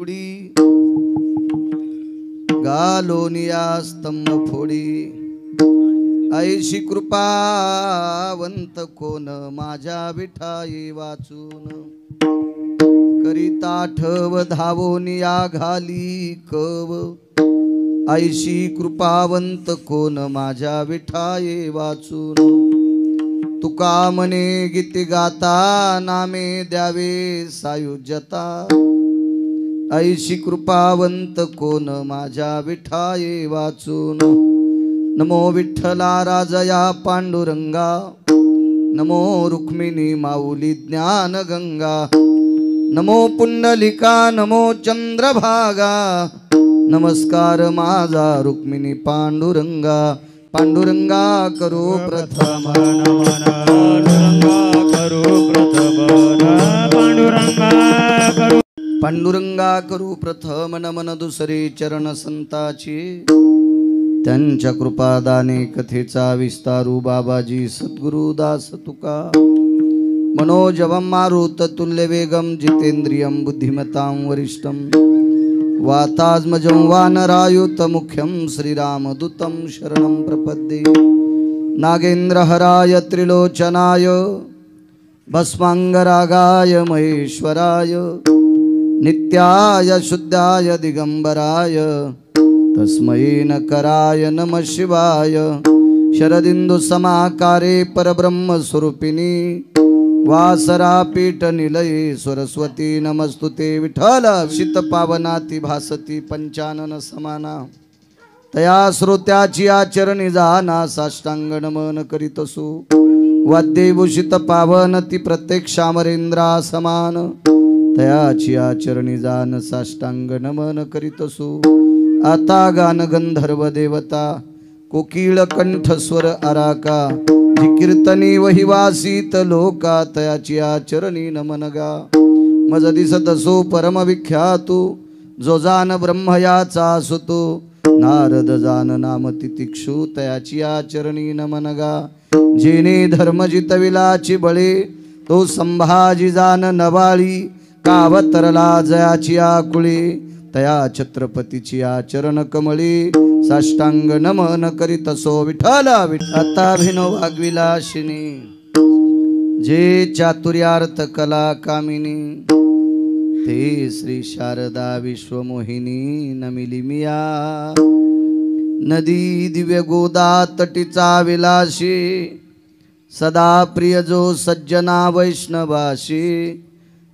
उडी गालोनिया स्तंभ फोडी ऐशी कृपावंत कोण माझ्या विठाई वाचून करीता ठव धावोनिया घाली कव ऐशी कृपावंत कोण माझ्या विठाई वाचून तुका मने गीती गाता नामे द्यावे सायुज्यता ऐशी कृपावंत कोण माझ्या विठाये वाचून नमो विठ्ठला राजया पांडुरंगा नमो रुक्मिणी माऊली ज्ञान गंगा नमो पुंडलिका नमो चंद्रभागा नमस्कार माझा रुक्मिणी पांडुरंगा पांडुरंगा करो प्रथम पांडुरंगा करू प्रथम नमन दुसरे चरण संताची त्यांच्या कृपादाने कथेचा विस्तारू बाबाजी सद्गुरु दास तुका मनोजवम मारुत तुल्य वेगम जितेंद्रियम बुद्धिमतां वरिष्ठम वातात्मजं वानरायुत मुख्यं श्रीरामदूतं शरणं प्रपद्ये नागेन्द्रहराय त्रिलोचनाय भस्मांगरागाय महेश्वराय नित्याय शुद्धाय दिगंबराय तस्मै नकराय नमः शिवाय शरदिंदु समाकारे परब्रह्म स्वरूपिणी वासरापीठ निलये सरस्वती नमस्तुते विठ्ठल शीत पावनाती भासती पंचानन समाना तया श्रोत्याची आचरणी जाना साष्टांग नमन करीतसु वाद्यभूषित पावनती प्रत्यक्षामरेंद्रा समान तयाची आचरणी जान साष्टांग नमन करीतसु आता गान गंधर्व देवता कोकिळ कंठस्वर आराका जी कीर्तनी वहिवासीत लोका तयाची आचरणी नमनगा मज दिसत सो परम विख्यातू जो जान ब्रह्मयाचा सुतो नारद जान नाम तितिक्षु तयाची आचरणी नमनगा जेने धर्म जितविलाची बळे तो संभाजी जान नवाळी कावतरला जयाची आकुळे तया छत्रपतीची आचरण कमळी साष्टांग नमन करीत सो विठ्ठला आता भिनो वाग्विलाशिनी जे चातुर्यार्थ कला कामिनी ते श्री शारदा विश्वमोहिनी नमिली मिया नदी दिव्य गोदा तटीचा विलाशी सदा प्रिय जो सज्जना वैष्णवाशी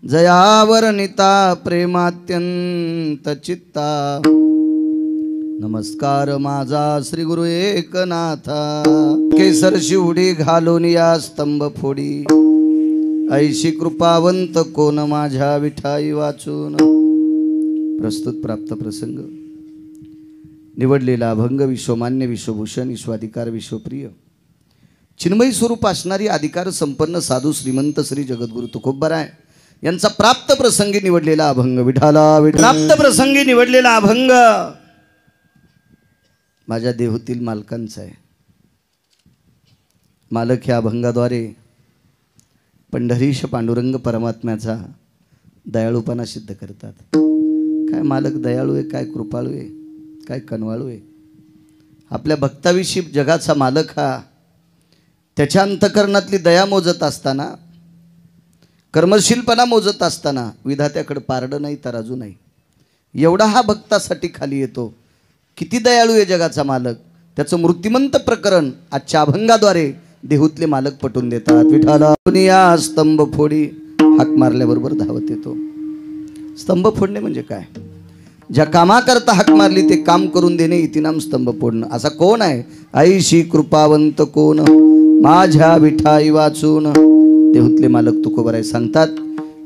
जयावरनिता प्रेमात्यंत चित्ता नमस्कार माझा श्री गुरु एकनाथा केसर शिवडी घालून या स्तंभ फोडी ऐशी कृपावंत कोण माझ्या विठाई वाचून प्रस्तुत प्राप्त प्रसंग निवडलेला अभंग विश्वमान्य विश्वभूषण विश्वाधिकार विश्वप्रिय चिन्मयी स्वरूप असणारी अधिकार संपन्न साधू श्रीमंत श्री जगद्गुरु तुकोबराय यांचा प्राप्त प्रसंगी निवडलेला अभंग विठाला प्राप्त प्रसंगी निवडलेला अभंग माझ्या देहूतील मालकांचा आहे. मालक ह्या अभंगाद्वारे पंढरीश पांडुरंग परमात्म्याचा दयाळूपणा सिद्ध करतात. काय मालक दयाळू आहे, काय कृपाळू आहे, काय कनवाळू आहे. आपल्या भक्ताविषयी जगाचा मालक हा त्याच्या अंतकरणातली दया मोजत असताना कर्मशीलपणा मोजत असताना विधात्याकडे पारडं नाही तराजू नाही एवढा हा भक्तासाठी खाली येतो. किती दयाळू आहे जगाचा मालक त्याचं मूर्तिमंत प्रकरण आजच्या अभंगाद्वारे देहूतले मालक पटवून देतात. विठाला दुनिया स्तंभ फोडी हाक मारल्याबरोबर धावत येतो. स्तंभ फोडणे म्हणजे काय? ज्या कामाकरता हाक मारली ते काम करून देणे इतिनाम स्तंभ फोडणं. असा कोण आहे? ऐशी कृपावंत कोण माझ्या विठाई वाचून. देहूतले मालक तुकोबराय सांगतात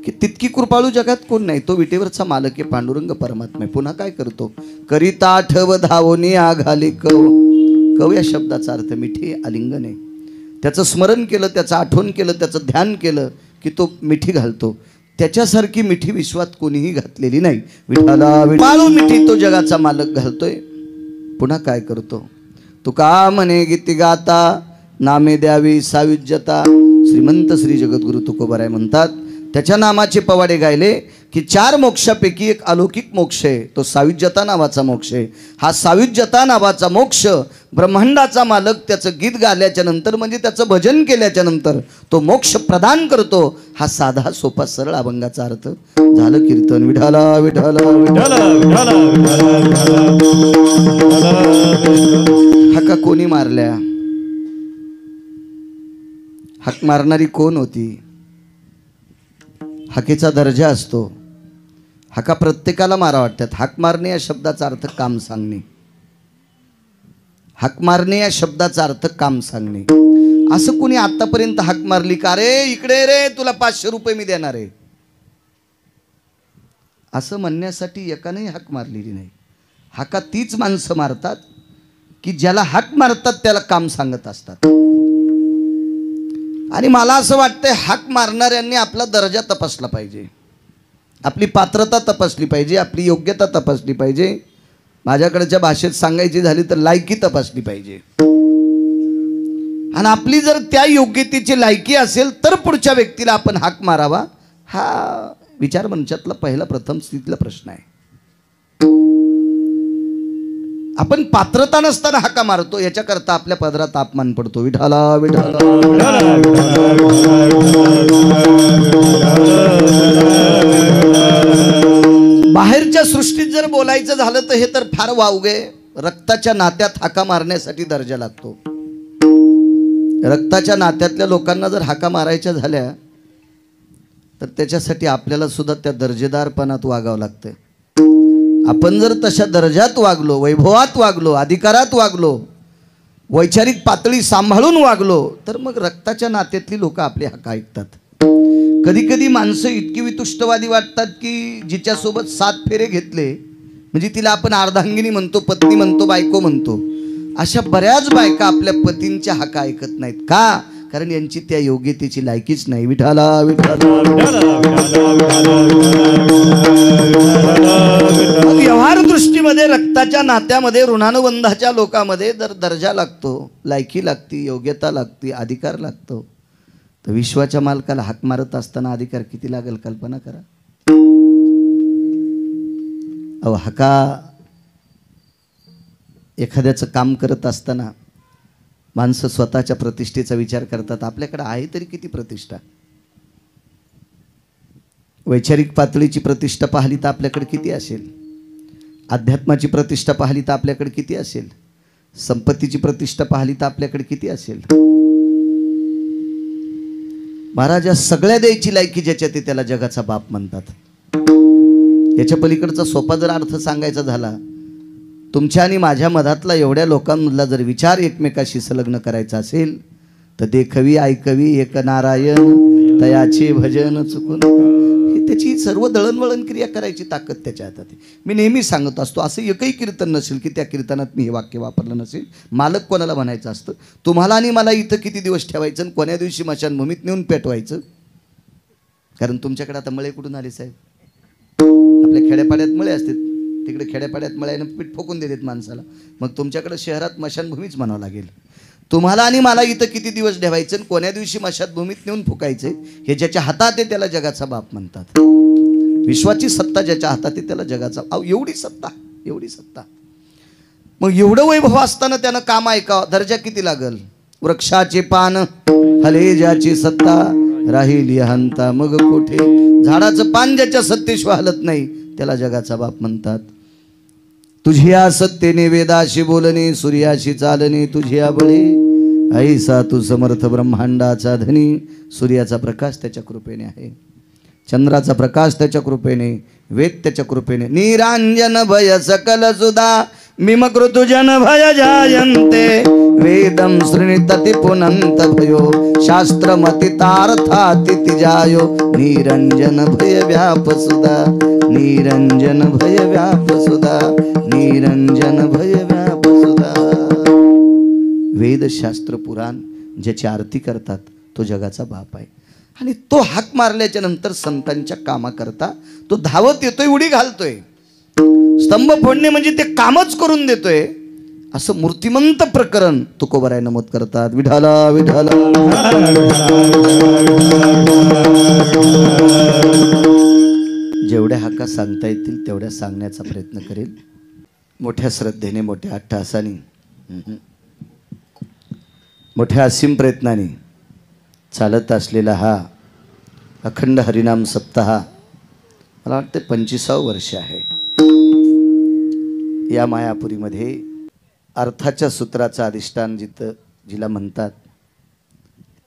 की तितकी कृपाळू जगात कोण नाही. तो विटेवरचा मालक आहे पांडुरंग परमात्मा. पुन्हा काय करतो? करीता आठव धावोनी आघाले कव. कव या शब्दाचा अर्थ मिठी आलिंगन आहे. त्याचं स्मरण केलं, त्याचं आठवण केलं, त्याचं ध्यान केलं की तो मिठी घालतो. त्याच्यासारखी मिठी विश्वात कोणीही घातलेली नाही. विठाला विठाळू मिठी तो जगाचा मालक घालतोय. पुन्हा काय करतो? तुका म्हणे गीती गाता नामे द्यावी सायुज्यता. श्रीमंत श्री जगद्गुरु तुकोबराय म्हणतात त्याच्या नामाचे पवाडे गायले की 4 मोक्षापैकी एक अलौकिक मोक्ष आहे, तो सायुज्यता नावाचा मोक्ष आहे. हा सायुज्यता नावाचा मोक्ष ब्रह्मांडाचा मालक त्याचं गीत गाल्याच्या नंतर म्हणजे त्याचं भजन केल्याच्या नंतर तो मोक्ष प्रदान करतो. हा साधा सोपा सरळ अभंगाचा अर्थ झालं. कीर्तन विठाला विठाला विठाला हाका कोणी मारल्या? हाक मारणारी कोण होती? हाकेचा दर्जा असतो. हाका प्रत्येकाला मारा वाटतात. हाक मारणे या शब्दाचा अर्थ काम सांगणे. हाक मारणे या शब्दाचा अर्थ काम सांगणे. असं कोणी आतापर्यंत हाक मारली का? रे इकडे रे, तुला 500 रुपये मी देणार आहे, असं म्हणण्यासाठी एकानेही हाक मारलेली नाही. हाका तीच माणसं मारतात की ज्याला हाक मारतात त्याला काम सांगत असतात. आणि मला असं वाटतंय हाक मारणाऱ्यांनी आपला दर्जा तपासला पाहिजे, आपली पात्रता तपासली पाहिजे, आपली योग्यता तपासली पाहिजे. माझ्याकडच्या भाषेत सांगायची झाली तर लायकी तपासली पाहिजे. आणि आपली जर त्या योग्यतेची लायकी असेल तर पुढच्या व्यक्तीला आपण हाक मारावा, हा विचार मंचातला पहिला प्रथम स्थितीतला प्रश्न आहे. आपण पात्रता नसताना हाका मारतो, याच्याकरता आपल्या पदरात अपमान पडतो. विठाला विठाला बाहेरच्या सृष्टीत जर बोलायचं झालं तर हे तर फार वावगे. रक्ताच्या नात्यात हाका मारण्यासाठी दर्जा लागतो. रक्ताच्या नात्यातल्या लोकांना जर हाका मारायच्या झाल्या तर त्याच्यासाठी आपल्याला सुद्धा त्या दर्जेदारपणात वागावं लागतं. आपण जर तशा दर्जात वागलो, वैभवात वागलो, अधिकारात वागलो, वैचारिक पातळी सांभाळून वागलो तर मग रक्ताच्या नात्यातली लोक आपले हाका ऐकतात. कधी कधी माणसं इतकी वितुष्टवादी वाटतात की जिच्यासोबत 7 फेरे घेतले म्हणजे तिला आपण अर्धांगिनी म्हणतो, पत्नी म्हणतो, बायको म्हणतो, अशा बऱ्याच बायका आपल्या पतींच्या हाका ऐकत नाहीत. का? कारण यांची त्या योग्यतेची लायकीच नाही. विठाला विठाला व्यवहार दृष्टीमध्ये रक्ताच्या नात्यामध्ये ऋणानुबंधाच्या लोकांमध्ये जर दर्जा लागतो, लायकी लागती, योग्यता लागती, अधिकार लागतो, तर विश्वाच्या मालकाला हाक मारत असताना अधिकार किती लागेल कल्पना करा. अहो हाका एखाद्याचं काम करत असताना माणसं स्वतःच्या प्रतिष्ठेचा विचार करतात. आपल्याकडे आहे तरी किती प्रतिष्ठा? वैचारिक पातळीची प्रतिष्ठा पाहिली तर आपल्याकडे किती असेल? अध्यात्माची प्रतिष्ठा पाहिली तर आपल्याकडे किती असेल? संपत्तीची प्रतिष्ठा पाहिली तर आपल्याकडे किती असेल? महाराज सगळ्या द्यायची लायकी ज्याच्यात ते त्याला जगाचा बाप म्हणतात. याच्या पलीकडचा सोपा जर अर्थ सांगायचा झाला, तुमच्या आणि माझ्या मधातला एवढ्या लोकांमधला जर विचार एकमेकाशी संलग्न करायचा असेल तर देखवी ऐकवी एक नारायण तयाचे भजन चुकून, हे त्याची सर्व दळणवळण क्रिया करायची ताकद त्याच्या हातात आहे. मी नेहमी सांगत असतो, असं एकही कीर्तन नसेल की त्या कीर्तनात मी हे वाक्य वापरलं नसेल. मालक कोणाला म्हणायचं असतं, तुम्हाला आणि मला इथं किती दिवस ठेवायचं आणि कोण्या दिवशी मशानभूमीत नेऊन पेटवायचं. कारण तुमच्याकडे आता मळे कुठून आले साहेब? आपल्या खेड्यापाड्यात मळे असतात, तिकडे खेड्यापाड्यात मळ्यानं पीठ फोकून देतात माणसाला. मग तुमच्याकडे शहरात मशानभूमीच म्हणावं लागेल. तुम्हाला आणि मला इथं किती दिवस ठेवायचं आणि कोण्या दिवशी मशानभूमीत नेऊन फुकायचं, हे ज्याच्या हातात आहे त्याला जगाचा बाप म्हणतात. विश्वाची सत्ता ज्याच्या हातात आहे त्याला जगाचा, एवढी सत्ता, एवढी सत्ता. मग एवढं वैभव असताना त्यानं काम ऐकावं, दर्जा किती लागल? वृक्षाचे पान हले ज्याची सत्ता राहिली हंता मग कोठे. झाडाचं पान ज्याच्या सत्तेशिवाय हलत नाही त्याला जगाचा बाप म्हणतात. तुझ्या सत्तेने वेदाशी बोलणे, सूर्याशी चालणे, तुझ्या बळे ऐसा तू समर्थ ब्रह्मांडाचा धनी. सूर्याचा प्रकाश त्याच्या कृपेने आहे, चंद्राचा प्रकाश त्याच्या कृपेने, वेद त्याच्या कृपेने. निरांजन भय सकल सुधा मिमकृतुजन भय जायन्ते वेदम शृणीतति पुनंत भयो शास्त्रमतितार्थाति जायो. निरंजन भय व्याप सुधा, निरंजन भय व्याप सुधा, निरंजन भय व्याप सुधा. वेद शास्त्र पुराण ज्याची आरती करतात तो जगाचा बाप आहे. आणि तो हाक मारल्याच्या नंतर संतांच्या कामाकरता तो धावत येतोय, उडी घालतोय. स्तंभ फोडणे म्हणजे ते कामच करून देतोय, असं मूर्तिमंत प्रकरण तुकोबराय नमूद करतात. विठाला विठाला जेवढ्या हाका सांगता येतील तेवढ्या सांगण्याचा प्रयत्न करेल, मोठ्या श्रद्धेने, मोठ्या अट्टहासाने, मोठ्या असीम प्रयत्नाने चालत असलेला हा अखंड हरिनाम सप्ताह मला वाटते 25वं वर्ष आहे. या मायापुरीमध्ये अर्थाच्या सूत्राचं अधिष्ठान जिला म्हणतात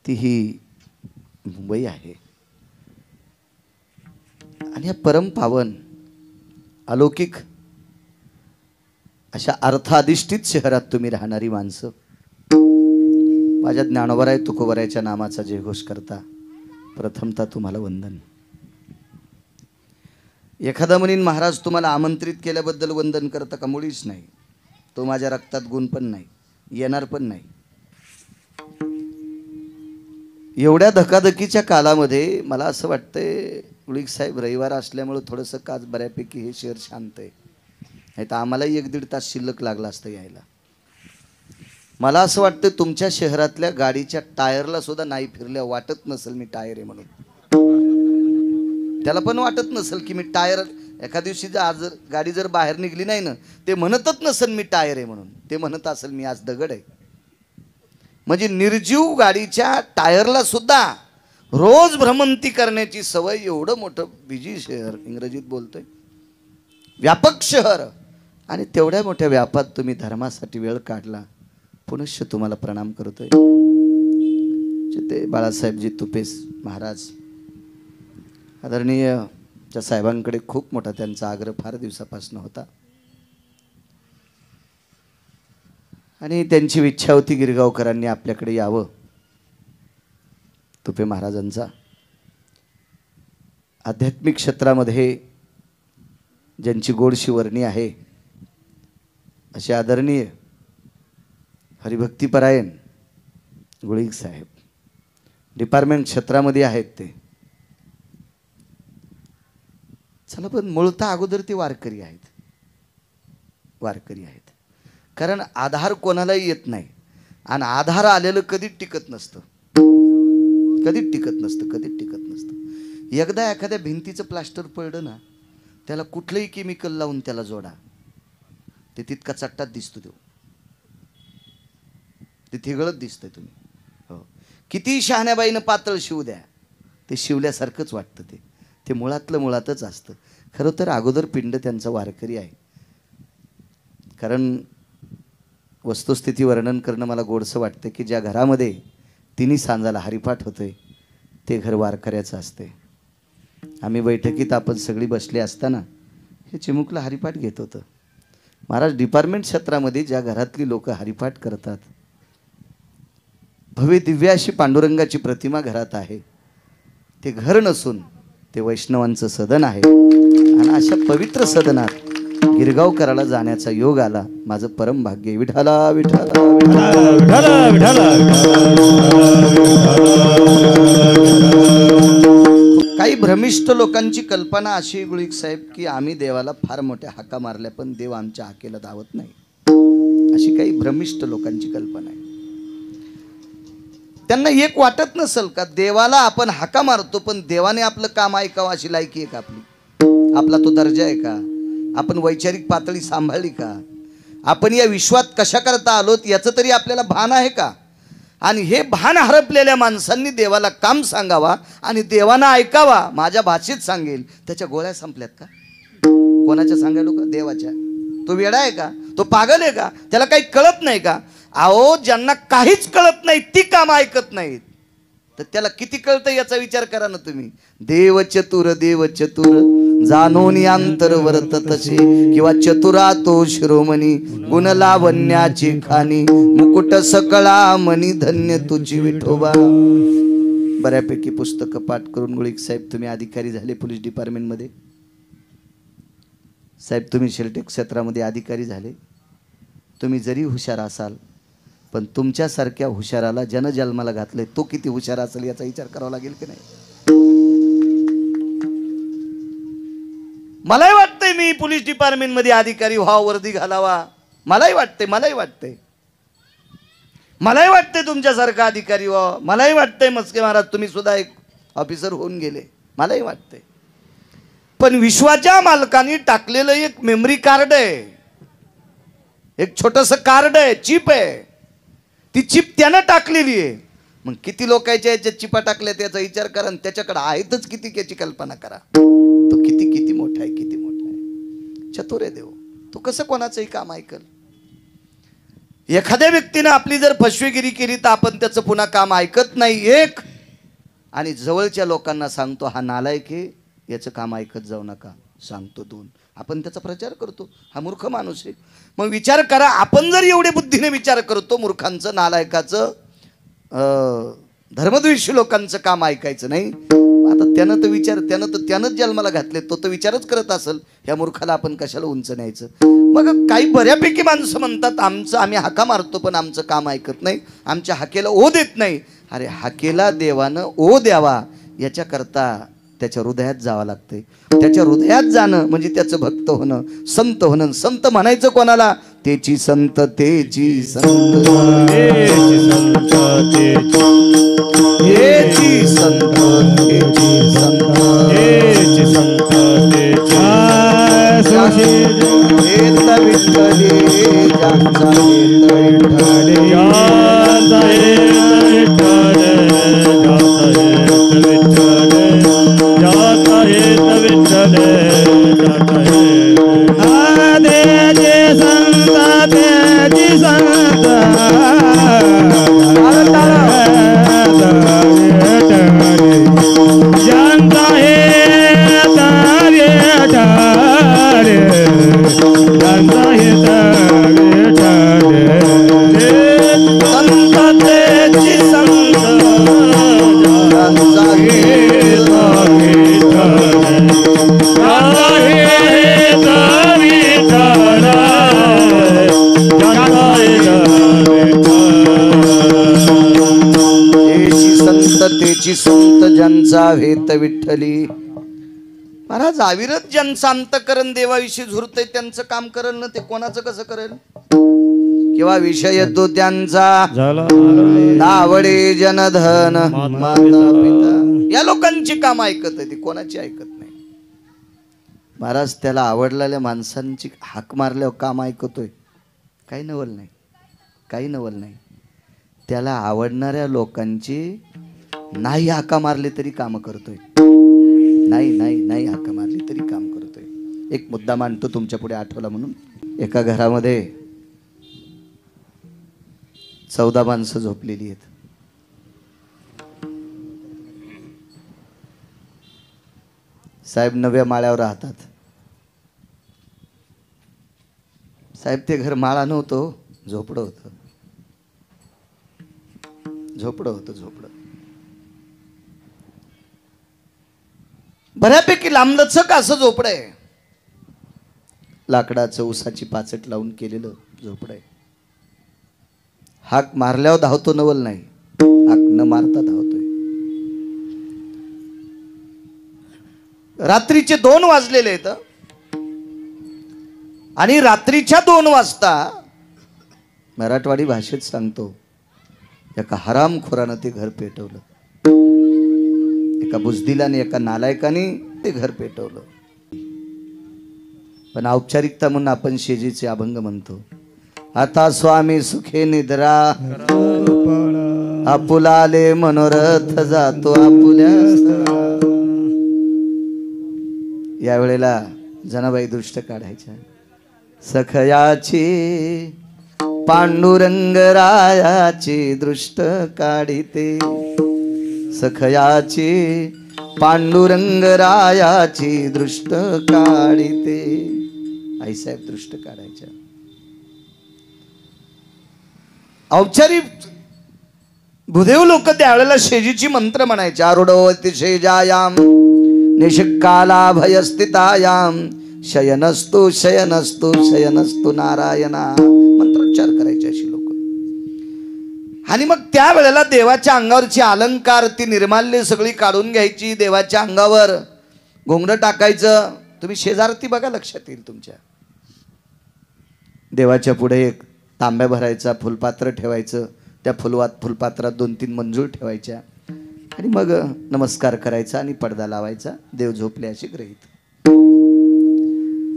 ती ही मुंबई आहे. आणि या परम पावन अलौकिक अशा अर्थाधिष्ठित शहरात तुम्ही राहणारी माणसं माझ्या ज्ञानोबराय तुकोबरायच्या नामाचा जयघोष करता प्रथमतः तुम्हाला वंदन. एखादा म्हणीन महाराज तुम्हाला आमंत्रित केल्याबद्दल वंदन करता का? मुळीच नाही. तो माझ्या रक्तात गुण पण नाही, येणार पण नाही. एवढ्या धकाधकीच्या कालामध्ये मला असं वाटतंय उळीक साहेब रविवार असल्यामुळे थोडंसं काच बऱ्यापैकी हे शहर शांत आहे. नाही तर आम्हालाही 1-1.5 तास शिल्लक लागला असतं यायला. मला असं वाटतं तुमच्या शहरातल्या गाडीच्या टायरला सुद्धा नाही फिरल्या वाटत नसेल मी टायर आहे म्हणून. त्याला पण वाटत नसेल की मी टायर, एका दिवशी आज गाडी जर बाहेर निघली नाही ना ते म्हणतच नसेल मी टायर आहे म्हणून, ते म्हणत असेल मी आज दगड आहे. म्हणजे निर्जीव गाडीच्या टायरला सुद्धा रोज भ्रमंती करण्याची सवय. एवढं मोठं बिजी शहर, इंग्रजीत बोलतोय, व्यापक शहर, आणि तेवढ्या मोठ्या व्यापात तुम्ही धर्मासाठी वेळ काढला. पुनश्च तुम्हाला प्रणाम करतोय. ते बाळासाहेबजी तुपेस महाराज आदरणीय त्या साहेबांकडे खूप मोठा त्यांचा आग्रह फार दिवसापासून होता आणि त्यांची इच्छा होती गिरगावकरांनी आपल्याकडे यावं. तुपे महाराजांचा आध्यात्मिक क्षेत्रामध्ये ज्यांची गोडशी वर्णी आहे असे आदरणीय हरिभक्तीपरायण गुळीक साहेब डिपार्टमेंट क्षेत्रामध्ये आहेत. ते चला, पण मूळतः अगोदर ते वारकरी आहेत. वारकरी आहेत कारण आधार कोणालाही येत नाही आणि आधार आलेलं कधीच टिकत नसतं, कधीच टिकत नसतं, कधीच टिकत नसतं. एकदा एखाद्या भिंतीचं प्लास्टर पडलं ना त्याला कुठलंही केमिकल लावून त्याला जोडा, ते तितका चट्टात दिसतो. ते थिगळत दिसतंय. तुम्ही हो किती शहाण्याबाईनं पातळ शिव द्या, ते शिवल्यासारखंच वाटतं. ते मुळातलं मुळातच असतं. खरं तर अगोदर पिंड त्यांचा वारकरी आहे. कारण वस्तुस्थिती वर्णन करणं मला गोडसं वाटतं की ज्या घरामध्ये तिन्ही सांजाला हरिपाठ होतोय ते घर वारकऱ्याचं असते. आम्ही बैठकीत आपण सगळी बसले असताना हे चिमुकला हरिपाठ घेत होतं. महाराज डिपार्टमेंट क्षेत्रामध्ये ज्या घरातली लोक हरिपाठ करतात, भव्य दिव्य अशी पांडुरंगाची प्रतिमा घरात आहे, ते घर नसून ते वैष्णवांचं सदन आहे. आणि अशा पवित्र सदनात गिरगावकराला जाण्याचा योग आला. माझं परम भाग्य. विठाला विठाला काही भ्रमिष्ठ लोकांची कल्पना अशी गुळीक साहेब की आम्ही देवाला फार मोठ्या हाका मारल्या पण देव आमच्या हाकेला धावत नाही, अशी काही भ्रमिष्ठ लोकांची कल्पना आहे. त्यांना एक वाटत नसेल का देवाला आपण हाका मारतो पण देवाने आपलं काम ऐकावं अशी लायकी आहे का आपली? आपला तो दर्जा आहे का? आपण वैचारिक पातळी सांभाळली का? आपण या विश्वात कशा करता आलोत याचं तरी आपल्याला भान आहे का? आणि हे भान हरपलेल्या माणसांनी देवाला काम सांगावा आणि देवानं ऐकावा. माझ्या भाषेत सांगेल त्याच्या गोळ्या संपल्यात का? कोणाच्या सांगायलो का? देवाच्या. तो वेडा आहे का? तो पागल आहे का? त्याला काही कळत नाही का? अहो, ज्यांना काहीच कळत नाही ती काम ऐकत नाहीत तर त्याला किती कळतं याचा विचार करा ना तुम्ही. देव चतुर जाणून अंतर वर्ततसे किंवा चतुरा तो शिरोमणी गुण लावण्याची खाणी मुकुट सकळा मनी धन्य तुझी विठोबा. बऱ्यापैकी पुस्तकं पाठ करून गुळीक साहेब तुम्ही अधिकारी झाले पोलीस डिपार्टमेंटमध्ये. साहेब तुम्ही शेलटेक क्षेत्रामध्ये अधिकारी झाले. तुम्ही जरी हुशार असाल पण तुमच्यासारख्या हुशाराला जनजन्माला घातले तो किती हुशार असेल याचा विचार करावा लागेल की नाही? मलाही वाटतंय मी पोलीस डिपार्टमेंटमध्ये अधिकारी व्हावा, वर्दी घालावा. मलाही वाटतंय तुमच्यासारखा अधिकारी व्हावा. मलाही वाटतंय मस्के महाराज तुम्ही सुद्धा एक ऑफिसर होऊन गेले. मलाही वाटतंय. पण विश्वाच्या मालकाने टाकलेलं एक मेमरी कार्ड आहे, एक छोटंसं कार्ड आहे, चिप आहे. ती चिप त्यानं टाकलेली आहे. मग किती लोकांच्या याच्यात चिपा टाकल्या त्याचा विचार करा, आणि त्याच्याकडे आहेतच किती याची कल्पना करा. तो किती किती मोठा आहे, किती मोठा आहे. चतुर आहे देव. तो कसं कोणाचंही काम ऐकल. एखाद्या व्यक्तीने आपली जर फसवेगिरी केली तर आपण त्याचं पुन्हा काम ऐकत नाही एक, आणि जवळच्या लोकांना सांगतो हा नालायक आहे, याचं काम ऐकत जाऊ नका, सांगतो दोन. आपण त्याचा प्रचार करतो, हा मूर्ख माणूस आहे. मग विचार करा, आपण जर एवढे बुद्धीने विचार करतो, मूर्खांचं, नालायकाचं, धर्मद्वेषी लोकांचं काम ऐकायचं नाही. आता त्यानंच जन्माला घातले, तो तर विचारच करत असेल, ह्या मूर्खाला आपण कशाला उंच न्यायचं. मग काही बऱ्यापैकी माणसं म्हणतात आम्ही हाका मारतो पण आमचं काम ऐकत नाही, आमच्या हाकेला ओ देत नाही. अरे हाकेला देवानं ओ द्यावा याच्याकरता त्याच्या हृदयात जावं लागतंय. त्याच्या हृदयात जाणं म्हणजे त्याचं भक्त होणं, संत होणं. संत म्हणायचं कोणाला? तेची संत, तेची संत, तेची संत, तेची संत, तेची संत, तेची संत, संत ज्यांचा भेत विठ्ठली. महाराज अविरत ज्यांचं अंतकरण देवाविषयी झुरतय त्यांचं काम करेल ना, ते कोणाचं कसं करेल? किंवा विषय तो त्यांचा नावडे जनधन माता पिता, या लोकांची काम ऐकत आहे, ती कोणाची ऐकत नाही. महाराज त्याला आवडलेल्या माणसांची हाक मारल्यावर काम ऐकतोय, काही नवल नाही, काही नवल नाही. त्याला आवडणाऱ्या लोकांची नाही हाका मारले तरी काम करतोय, नाही नाही नाही हाका मारली तरी काम करतोय. एक मुद्दा मांडतो तुमच्या पुढे आठवला म्हणून. एका घरामध्ये 14 माणसं झोपलेली आहेत. साहेब 9व्या माळ्यावर राहतात. साहेब ते घर माळा नव्हतं, झोपडं होतं, झोपडं होतं, झोपडं. बऱ्यापैकी लांबलचक असं झोपडं आहे. लाकडाचं उसाची पाचट लावून केलेलं झोपडं आहे. हाक मारल्यावर धावतो नवल नाही, हाक न मारता धावतोय. रात्रीचे 2 वाजलेले आहेत आणि रात्रीच्या 2 वाजता मराठवाडी भाषेत सांगतो, एका हरामखोरानं ते घर पेटवलं. एका बुजदिलाने, एका नालायकाने ते घर पेटवलं. पण औपचारिकता म्हणून आपण शेजीचे अभंग म्हणतो. आता स्वामी सुखे निद्रा आपुलाले मनोरथ जातो आपुल्या. या वेळेला जनाबाई दृष्ट काढायच्या. सखयाची पांडुरंग रायाची दृष्ट काढिते, सखयाची पांडुरंग रायाची दृष्ट काढिते. आईसाहेब दृष्ट काढायच्या. औपचारिक भूदेव लोक त्यावेळेला शेजीची मंत्र म्हणायचे. आरुढवती शेजायाम निशिकाला भयस्थितायाम शयनस्तु शयनस्तु शयनस्तु नारायणा, मंत्रोच्चार करायचे अशी लोक. आणि मग त्यावेळेला देवाच्या अंगावरची अलंकार, ती निर्माल्य सगळी काढून घ्यायची. देवाच्या अंगावर घोंगडं टाकायचं. तुम्ही शेजारती बघा, लक्षात येईल तुमच्या. देवाच्या पुढे एक तांब्या भरायचा, फुलपात्र ठेवायचं. त्या फुलपात्रात 2-3 मंजूळ ठेवायच्या आणि मग नमस्कार करायचा आणि पडदा लावायचा. देव झोपले अशी गृहीत.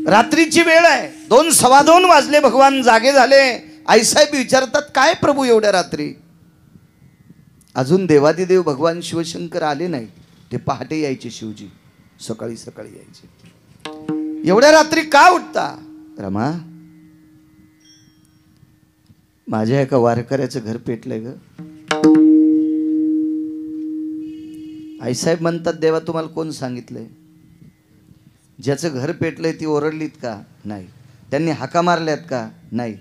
रात्रीची वेळ आहे, 2 सव्वा 2 वाजले, भगवान जागे झाले. आईसाहेब विचारतात, काय प्रभू एवढ्या रात्री? अजून देवादिदेव भगवान शिवशंकर आले नाही. ते पहाटे यायचे, शिवजी सकाळी सकाळी यायचे. एवढ्या रात्री का उठता? रमा, माझ्या एका वारकऱ्याचं घर पेटलंय ग. आईसाहेब म्हणतात, देवा तुम्हाला कोण सांगितलंय? ज्याचं घर पेटलंय ती ओरडलीत का? नाही. त्यांनी हाका मारल्यात का? नाही.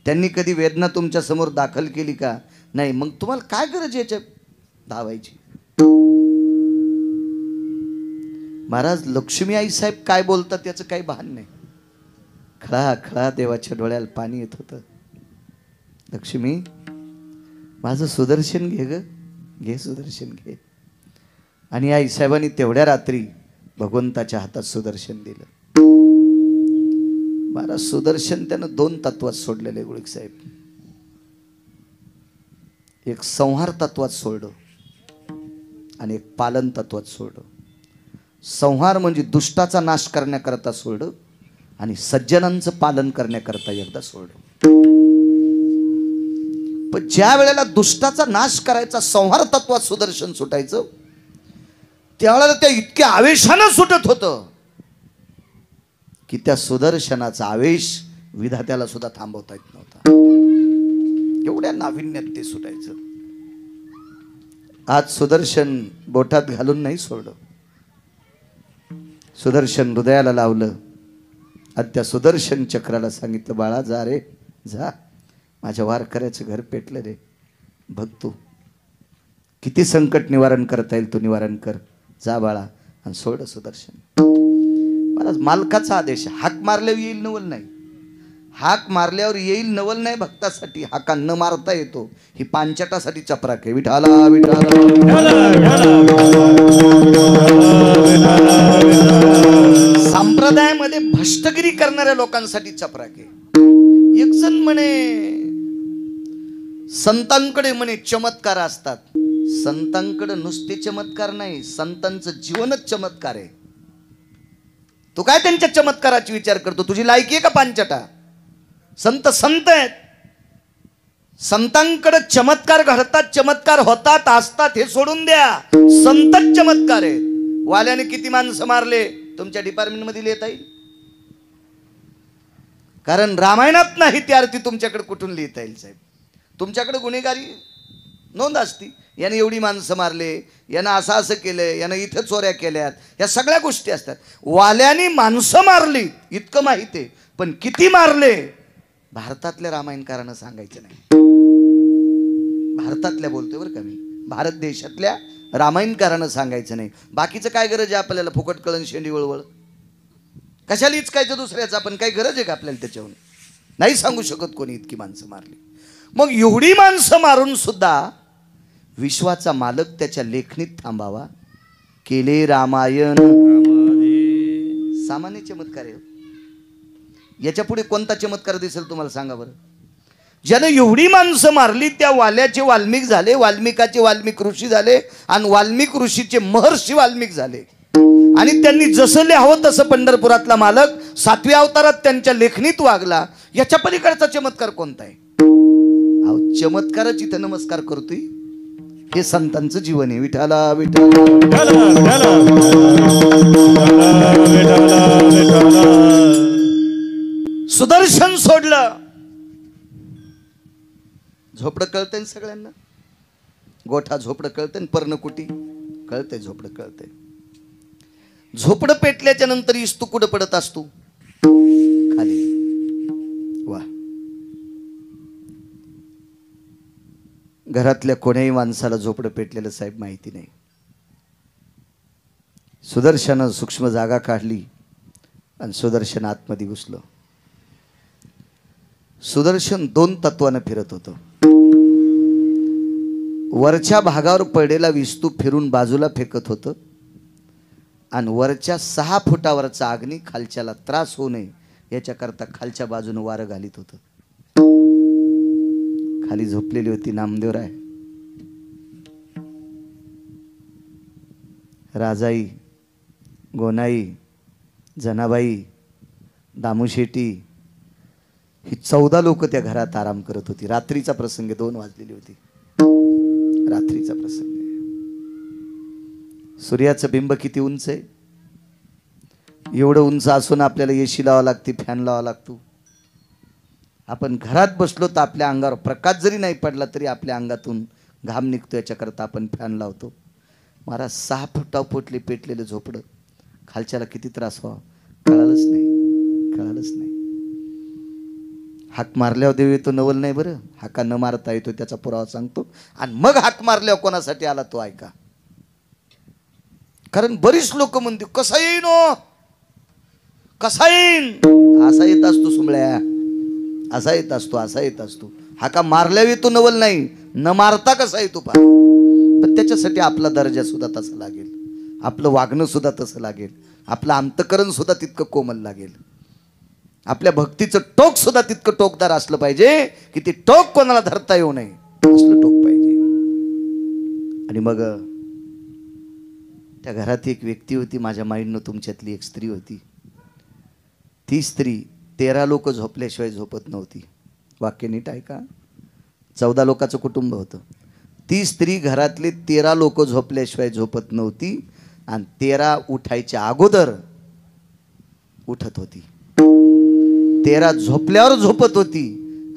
त्यांनी कधी वेदना तुमच्या समोर दाखल केली का? नाही. मग तुम्हाला काय गरज याच्या धावायची? महाराज, लक्ष्मी आईसाहेब काय बोलतात याचं काही भान नाही. खळा खळा देवाच्या डोळ्याला पाणी येत होतं. लक्ष्मी, माझं सुदर्शन घे ग, घे सुदर्शन घे. आणि आईसाहेबांनी तेवढ्या रात्री भगवंताच्या हातात सुदर्शन दिलं. महाराज, सुदर्शन त्यानं 2 तत्वात सोडलेले गुळिक साहेब. एक संहार तत्वात सोडलं आणि एक पालन तत्वात सोडलं. संहार म्हणजे दुष्टाचा नाश करण्याकरता सोडलं आणि सज्जनांचं पालन करण्याकरता एकदा सोडलं. पण ज्या वेळेला दुष्टाचा नाश करायचा संहार तत्वात सुदर्शन सुटायचं, त्यावेळेला त्या इतक्या आवेशानं सुटत होतं की त्या सुदर्शनाचा आवेश विधात्याला सुद्धा थांबवता येत नव्हता. एवढ्या नाविन्यात ते सुटायचं. आज सुदर्शन बोटात घालून नाही सोडलं, सुदर्शन हृदयाला लावलं आणि त्या सुदर्शन चक्राला सांगितलं, बाळा जा रे जा, माझ्या वारकऱ्याचं घर पेटलं रे. बघ तू किती संकट निवारण करता येईल तू निवारण कर, जा बाळा. आणि सोड सुदर्शन. मला मालकाचा आदेश, हाक मारल्यावर येईल नवल नाही. हाक मारल्यावर येईल नवल नाही भक्तासाठी, हाका न मारता येतो. ही पांचटासाठी चपराक आहे. विठाला विठाला. संप्रदायामध्ये भ्रष्टगिरी करणाऱ्या लोकांसाठी चपराक आहे. एक जण म्हणे, संतांकडे म्हणे चमत्कार असतात. संतांकडे नुसते चमत्कार नाही, संतांचं जीवनच चमत्कार आहे. तू काय त्यांच्या चमत्काराची विचार करतो? तुझी लायकी आहे का पांचटा? संत संत आहेत. संतांकडे चमत्कार घडतात, चमत्कार होतात असतात, हे सोडून द्या. संतच चमत्कार आहेत. वाल्याने किती माणसं मारले तुमच्या डिपार्टमेंट मध्ये लिहिता येईल? कारण रामायणात नाही ती आरती तुमच्याकडे कुठून लिहिता येईल साहेब? तुमच्याकडे गुन्हेगारी नोंद असती, याने एवढी माणसं मारले, यानं असं असं केलं, यानं इथं चोऱ्या केल्यात, या सगळ्या गोष्टी असतात. वाल्याने माणसं मारली इतकं माहित आहे, पण किती मारले भारतातल्या रामायणकारानं सांगायचं नाही. भारतातल्या बोलतोय बरं का मी, भारत देशातल्या रामायणकारानं सांगायचं नाही. बाकीचं काय गरज आहे आपल्याला? फुकट कळण शेंडी वळवळ कशाला इचकायचं दुसऱ्याचं? आपण काही गरज आहे का आपल्याला त्याच्याहून? नाही सांगू शकत कोणी इतकी माणसं मारली. मग एवढी माणसं मारून सुद्धा विश्वाचा मालक त्याच्या लेखणीत थांबावा. केले रामायण सामान्य चमत्कार आहे. याच्या पुढे कोणता चमत्कार दिसेल तुम्हाला सांगा बरं? ज्याने एवढी माणसं मारली त्या वाल्याचे वाल्मिक झाले, वाल्मिकाचे वाल्मिक ऋषी झाले आणि वाल्मिक ऋषीचे महर्षी वाल्मिक झाले. आणि त्यांनी जसं लिहावं तसं पंढरपुरातला मालक 7व्या अवतारात त्यांच्या लेखणीत वागला. याच्या पलीकडचा चमत्कार कोणता आहे? अहो, चमत्कारच इथं नमस्कार करतोय. हे संतांचं जीवन आहे. विठाला विठाला. सुदर्शन सोडलं. झोपडं कळतंय सगळ्यांना? गोठा झोपडं कळतंय, पर्णकुटी कळतंय, झोपडं कळतंय. झोपडं पेटल्याच्या नंतर इस्तू कुठं पडत असतो? खाली. वा, घरातल्या कोण्याही माणसाला झोपडं पेटलेलं साहेब माहिती नाही. सुदर्शनानं सूक्ष्म जागा काढली आणि सुदर्शन आतमध्ये घुसलं. सुदर्शन 2 तत्वानं फिरत होतं. वरच्या भागावर पडलेला विस्तू फिरून बाजूला फेकत होतं आणि वरच्या 6 फुटावरचा अग्नी खालच्याला त्रास होऊ नये याच्याकरता खालच्या बाजूने वारं घालीत होतं. खाली झोपलेली होती नामदेवराय, राजाई, गोनाई, जनाबाई, दामूशेटी ही 14 लोक त्या घरात आराम करत होती. रात्रीचा प्रसंग, 2 वाजलेली होती. रात्रीचा प्रसंग. सूर्याचं बिंब किती उंच आहे. एवढं उंच असून आपल्याला एसी लावा लागते, फॅन लावा लागतो. आपण घरात बसलो तर आपल्या अंगावर प्रकाश जरी नाही पडला तरी आपल्या अंगातून घाम निघतो. याच्याकरता आपण फॅन लावतो. महाराज 6 फुटापोटले पेटलेलं झोपडं, खालच्याला किती त्रास व्हावा कळालंच नाही. हाक मारल्यावर देव येतो नवल नाही बरं. हाका न मारता येतो त्याचा पुरावा सांगतो. आणि मग हाक मारल्यावर कोणासाठी आला तो ऐका. कारण बरीच लोक म्हणते कसा येईन हो, कसा येईन. असा येत असतो सुमळ्या, असा येत असतो. हाका मारल्यावर येतो नवल नाही, न मारता कसा येतो पा. पण त्याच्यासाठी आपला दर्जा सुद्धा तसा लागेल, आपलं वागणं सुद्धा तसं लागेल, आपलं अंतकरण सुद्धा तितकं कोमल लागेल, आपल्या भक्तीचं टोक सुद्धा तितकं टोकदार असलं पाहिजे की ते टोक कोणाला धरता येऊ नये असलं टोक पाहिजे. आणि मग त्या घरात एक व्यक्ती होती, माझ्या माईंनो तुमच्यातली एक स्त्री होती. ती स्त्री 13 लोक झोपल्याशिवाय झोपत नव्हती. वाक्य नीट ऐका. 14 लोकांचं कुटुंब होतं. ती स्त्री घरातले 13 लोक झोपल्याशिवाय झोपत नव्हती आणि 13 उठायच्या अगोदर उठत होती. 13 झोपल्यावर झोपत होती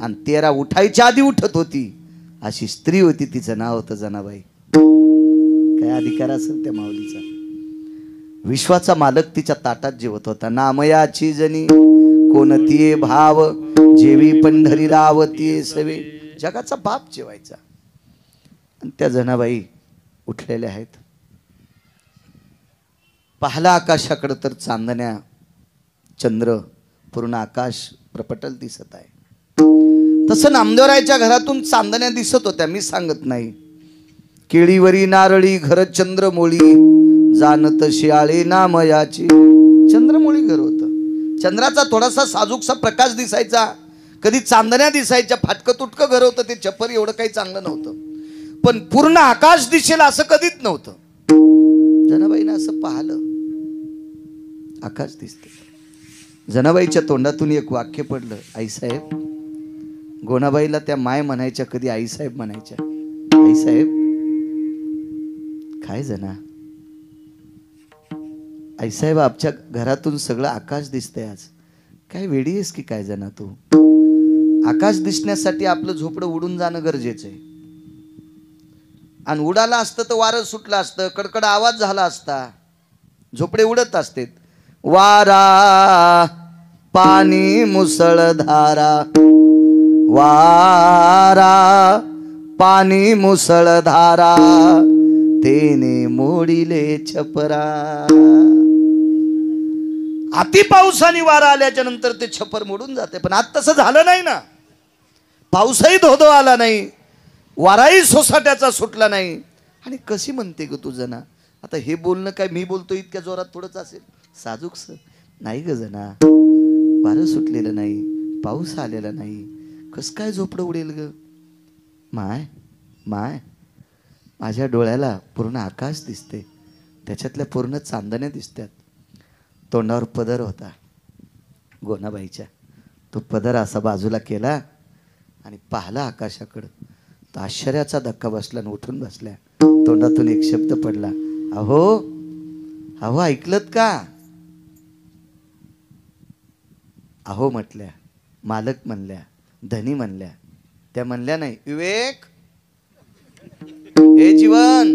आणि 13 उठायच्या आधी उठत होती. अशी स्त्री होती. तिचं नाव होतं जनाबाई. काय अधिकार असेल त्या माऊलीचा. विश्वाचा मालक तिच्या ताटात जेवत होता. नामयाची जनी कोणती भाव, जेवी पंढरी रावती सवे. जगाचा बाप जेवायचा. आणि त्या जनाबाई उठलेल्या आहेत. पाहला आकाशाकडे तर चांदण्या, चंद्र, पूर्ण आकाश प्रपटल दिसत आहे. तसं नामदेवरायच्या घरातून चांदण्या दिसत होत्या. मी सांगत नाही. केळीवरी नारळी घर चंद्रमोळी, जानत शियाळे नामयाची. चंद्रमोळी घर होतं. चंद्राचा थोडासा साजूकसा प्रकाश दिसायचा, कधी चांदण्या दिसायच्या. फाटकं तुटकं घर होतं ते. छप्पर एवढं काही चांगलं नव्हतं, पण पूर्ण आकाश दिसेल असं कधीच नव्हतं. जनाबाईनं असं पाहिलं, आकाश दिसते. जनाबाईच्या तोंडातून एक वाक्य पडलं, आईसाहेब. गोनाबाईला त्या माय म्हणायच्या, कधी आईसाहेब म्हणायच्या. आईसाहेब काय जना, आईसाहेब आमच्या घरातून सगळं आकाश दिसतंय आज. काय वेडी आहेस की काय जना तू. आकाश दिसण्यासाठी आपलं झोपडं उडून जाणं गरजेचं आहे. आणि उडाला असतं तर वारं सुटलं असतं, कडकड आवाज झाला असता. झोपडे उडत असते. वारा पाणी मुसळधारा, वारा पाणी मुसळधारा, तेने मोडिले छपरा. अति पावसाने वारा आल्याच्या नंतर ते छपर मोडून जाते. पण आज तसं झालं नाही ना. पाऊसही धोधो आला नाही, वाराही सोसाट्याचा सुटला नाही. आणि कशी म्हणते ग तू जना. आता हे बोलणं काय मी बोलतो इतक्या जोरात थोडंच असेल. साजूकस नाही ग जना. वारं सुटलेलं नाही, पाऊस आलेला नाही, कस काय झोपडं उडेल ग. माय माय, माझ्या डोळ्याला पूर्ण आकाश दिसते, त्याच्यातल्या पूर्ण चांदण्या दिसतात. तोंडावर पदर होता गोनाबाईच्या. तो पदर असा बाजूला केला आणि पाहिला आकाशाकडं. तर आश्चर्याचा धक्का बसला आणि उठून बसल्या. तोंडातून एक शब्द पडला, अहो अहो ऐकलत का. अहो म्हटल्या, मालक म्हणल्या, धनी म्हणल्या. त्या म्हणल्या नाही, विवेक हे जीवन,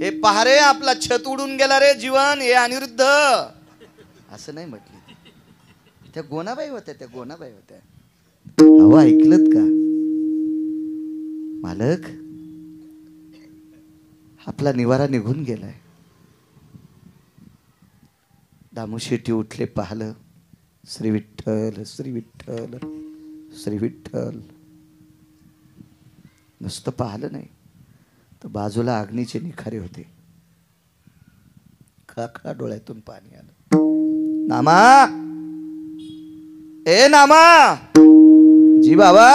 हे पहारे आपला छत उडून गेला रे जीवन, हे अनिरुद्ध, असं नाही म्हटली. त्या गोनाबाई होत्या, त्या गोनाबाई होत्या. अहो ऐकलत का मालक, आपला निवारा निघून गेलाय. दामूशेठी उठले, पाहिलं, श्री विठ्ठल श्री विठ्ठल श्री विठ्ठल. नुसतं पाहिलं नाही तर बाजूला अग्नीचे निखारे होते. खळखळा डोळ्यातून पाणी आलं. नामा, ए नामा, जी बाबा,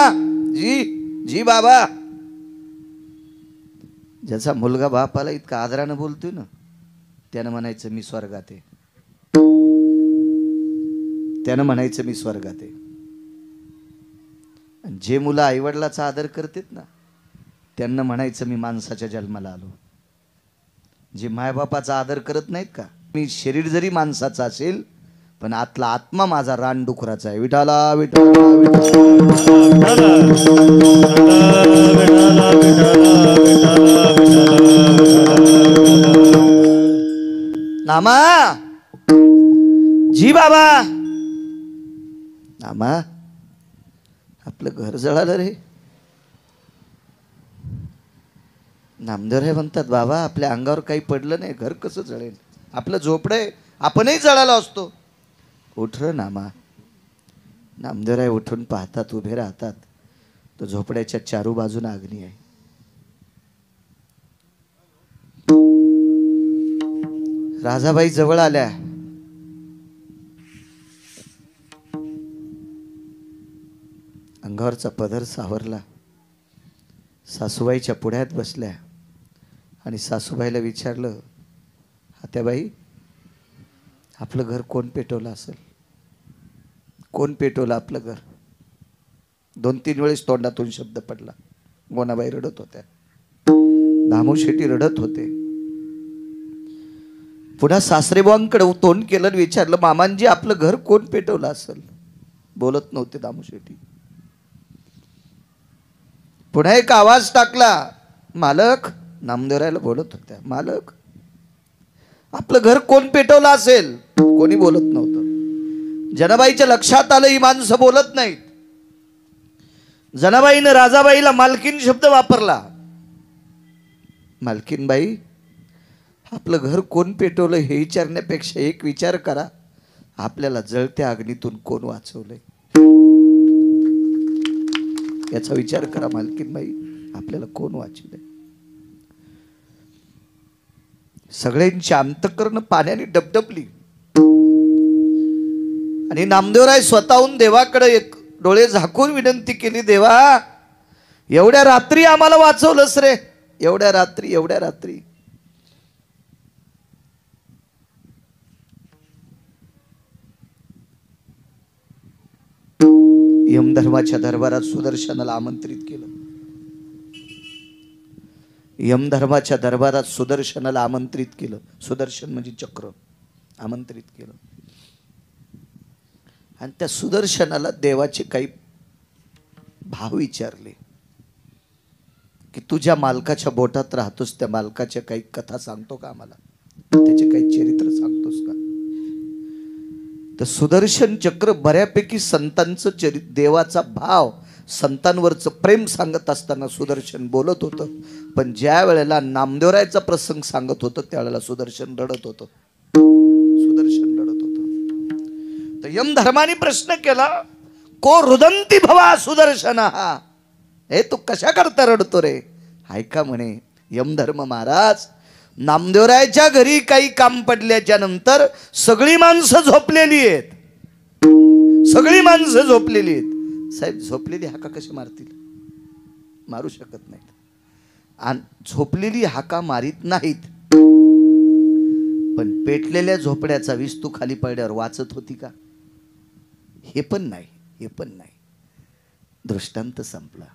जी जी बाबा. ज्याचा मुलगा बापाला इतका आदरानं बोलतोय ना, त्यानं म्हणायचं मी स्वर्गात आहे. त्यानं म्हणायचं मी स्वर्गात आहे. जे मुलं आईवडिलाचा आदर करतात ना, त्यांना म्हणायचं मी माणसाच्या जन्माला आलो. जे मायबापाचा आदर करत नाहीत का, मी शरीर जरी माणसाचा असेल पण आतला आत्मा माझा रानडुकराचा आहे. विठाला विठाला नामा जी बाबा. नामा आपलं घर जळालं रे. नामदेवराय म्हणतात बाबा आपल्या अंगावर काही पडलं नाही, घर कसं जळेल, आपलं झोपडं आपणही जळालो असतो. उठ र नामा. नामदेवराय उठून पाहतात, उभे राहतात, तो झोपड्याच्या चारू बाजूने अग्नी आहे. राजाबाई जवळ आल्या. अंगावरचा पदर सावरला, सासूबाईच्या पुढ्यात बसल्या आणि सासूबाईला विचारलं, आत्याबाई आपलं घर कोण पेटवलं असेल, कोण पेटवलं आपलं घर. 2-3 वेळेस तोंडातून शब्द पडला. गोनाबाई रडत होत्या, दामू शेट्टी रडत होते. पुन्हा सासरेबुवांकडे तोंड केलं, विचारलं मामांजी आपलं घर कोण पेटवलं असेल. बोलत नव्हते दामू शेट्टी. पुन्हा एक आवाज टाकला, मालक. नामदेवरायला बोलत होत्या, मालक आपलं घर कोण पेटवलं असेल. कोणी बोलत नव्हतं. जनाबाईच्या लक्षात आलं ही माणसं बोलत नाहीत. जनाबाईनं राजाबाईला मालकीन शब्द वापरला. मालकीनबाई आपलं घर कोण पेटवलं हे विचारण्यापेक्षा एक विचार करा, आपल्याला जळत्या अग्नीतून कोण वाचवलंय याचा विचार करा. मालकीनबाई आपल्याला कोण वाचवलंय. सगळ्यांची अंतःकरण पाण्याने डबडबली आणि नामदेवराय स्वतःहून देवाकडे एक डोळे झाकून विनंती केली, देवा एवढ्या रात्री आम्हाला वाचवलंस रे, एवढ्या रात्री, एवढ्या रात्री. यमधर्माच्या दरबारात सुदर्शनाला आमंत्रित केलं. यमधर्माच्या दरबारात सुदर्शनाला आमंत्रित केलं. सुदर्शन म्हणजे चक्र. आमंत्रित केलं आणि त्या सुदर्शनाला देवाचे काही भाव विचारले की तुझ्या मालकाच्या बोटात राहतोस, त्या मालकाच्या काही कथा सांगतो का आम्हाला, त्याचे काही चरित्र सांगतोस का. तर सुदर्शन चक्र बऱ्यापैकी संतांचं चरित्र, देवाचा भाव, संतांवरचं प्रेम सांगत असताना सुदर्शन बोलत होतं. पण ज्या वेळेला नामदेवरायचा प्रसंग सांगत होतं त्यावेळेला सुदर्शन रडत होतं. सुदर्शन रडत होतं. तर यमधर्माने प्रश्न केला, को रुदंती भवा सुदर्शन, हा हे तू कशा करता रडतो रे. ऐका म्हणे यमधर्म महाराज, नामदेवरायच्या घरी काही काम पडल्याच्या नंतर सगळी माणसं झोपलेली आहेत. सगळी माणसं झोपलेली आहेत. साहेब झोपलेली हाका कशी मारतील, मारू शकत नाहीत. आणि झोपलेली हाका मारीत नाहीत, पण पेटलेल्या झोपड्याचा वीज तू खाली पडल्यावर वाचत होती का, हे पण नाही, हे पण नाही. दृष्टांत संपला.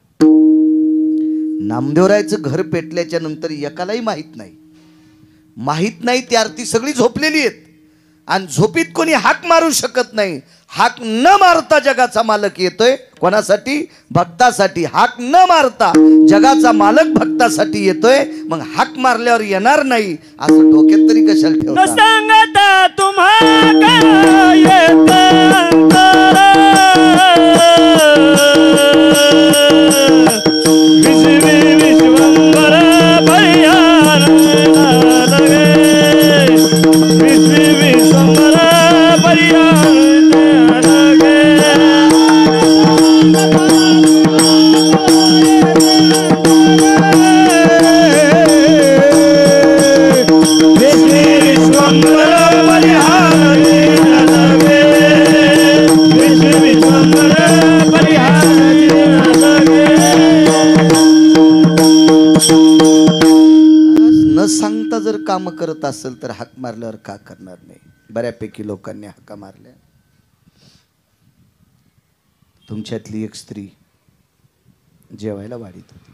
नामदेवरायचं घर पेटल्याच्या नंतर एकालाही माहित नाही, माहित नाही ती आरती सगळी झोपलेली आहेत. आणि झोपीत कोणी हाक मारू शकत नाही. हाक न मारता जगाचा मालक येतोय. कोणासाठी? भक्तासाठी. हाक न मारता जगाचा मालक भक्तासाठी येतोय. मग हाक मारल्यावर येणार नाही असं डोक्यात तरी कशाला ठेवता. सांगता तुम्हाला जर काम करत असेल तर हाक मारल्यावर का करणार नाही. बऱ्यापैकी लोकांनी हाका मारल्या. तुमच्यातली एक स्त्री जेवायला वाढीत होती.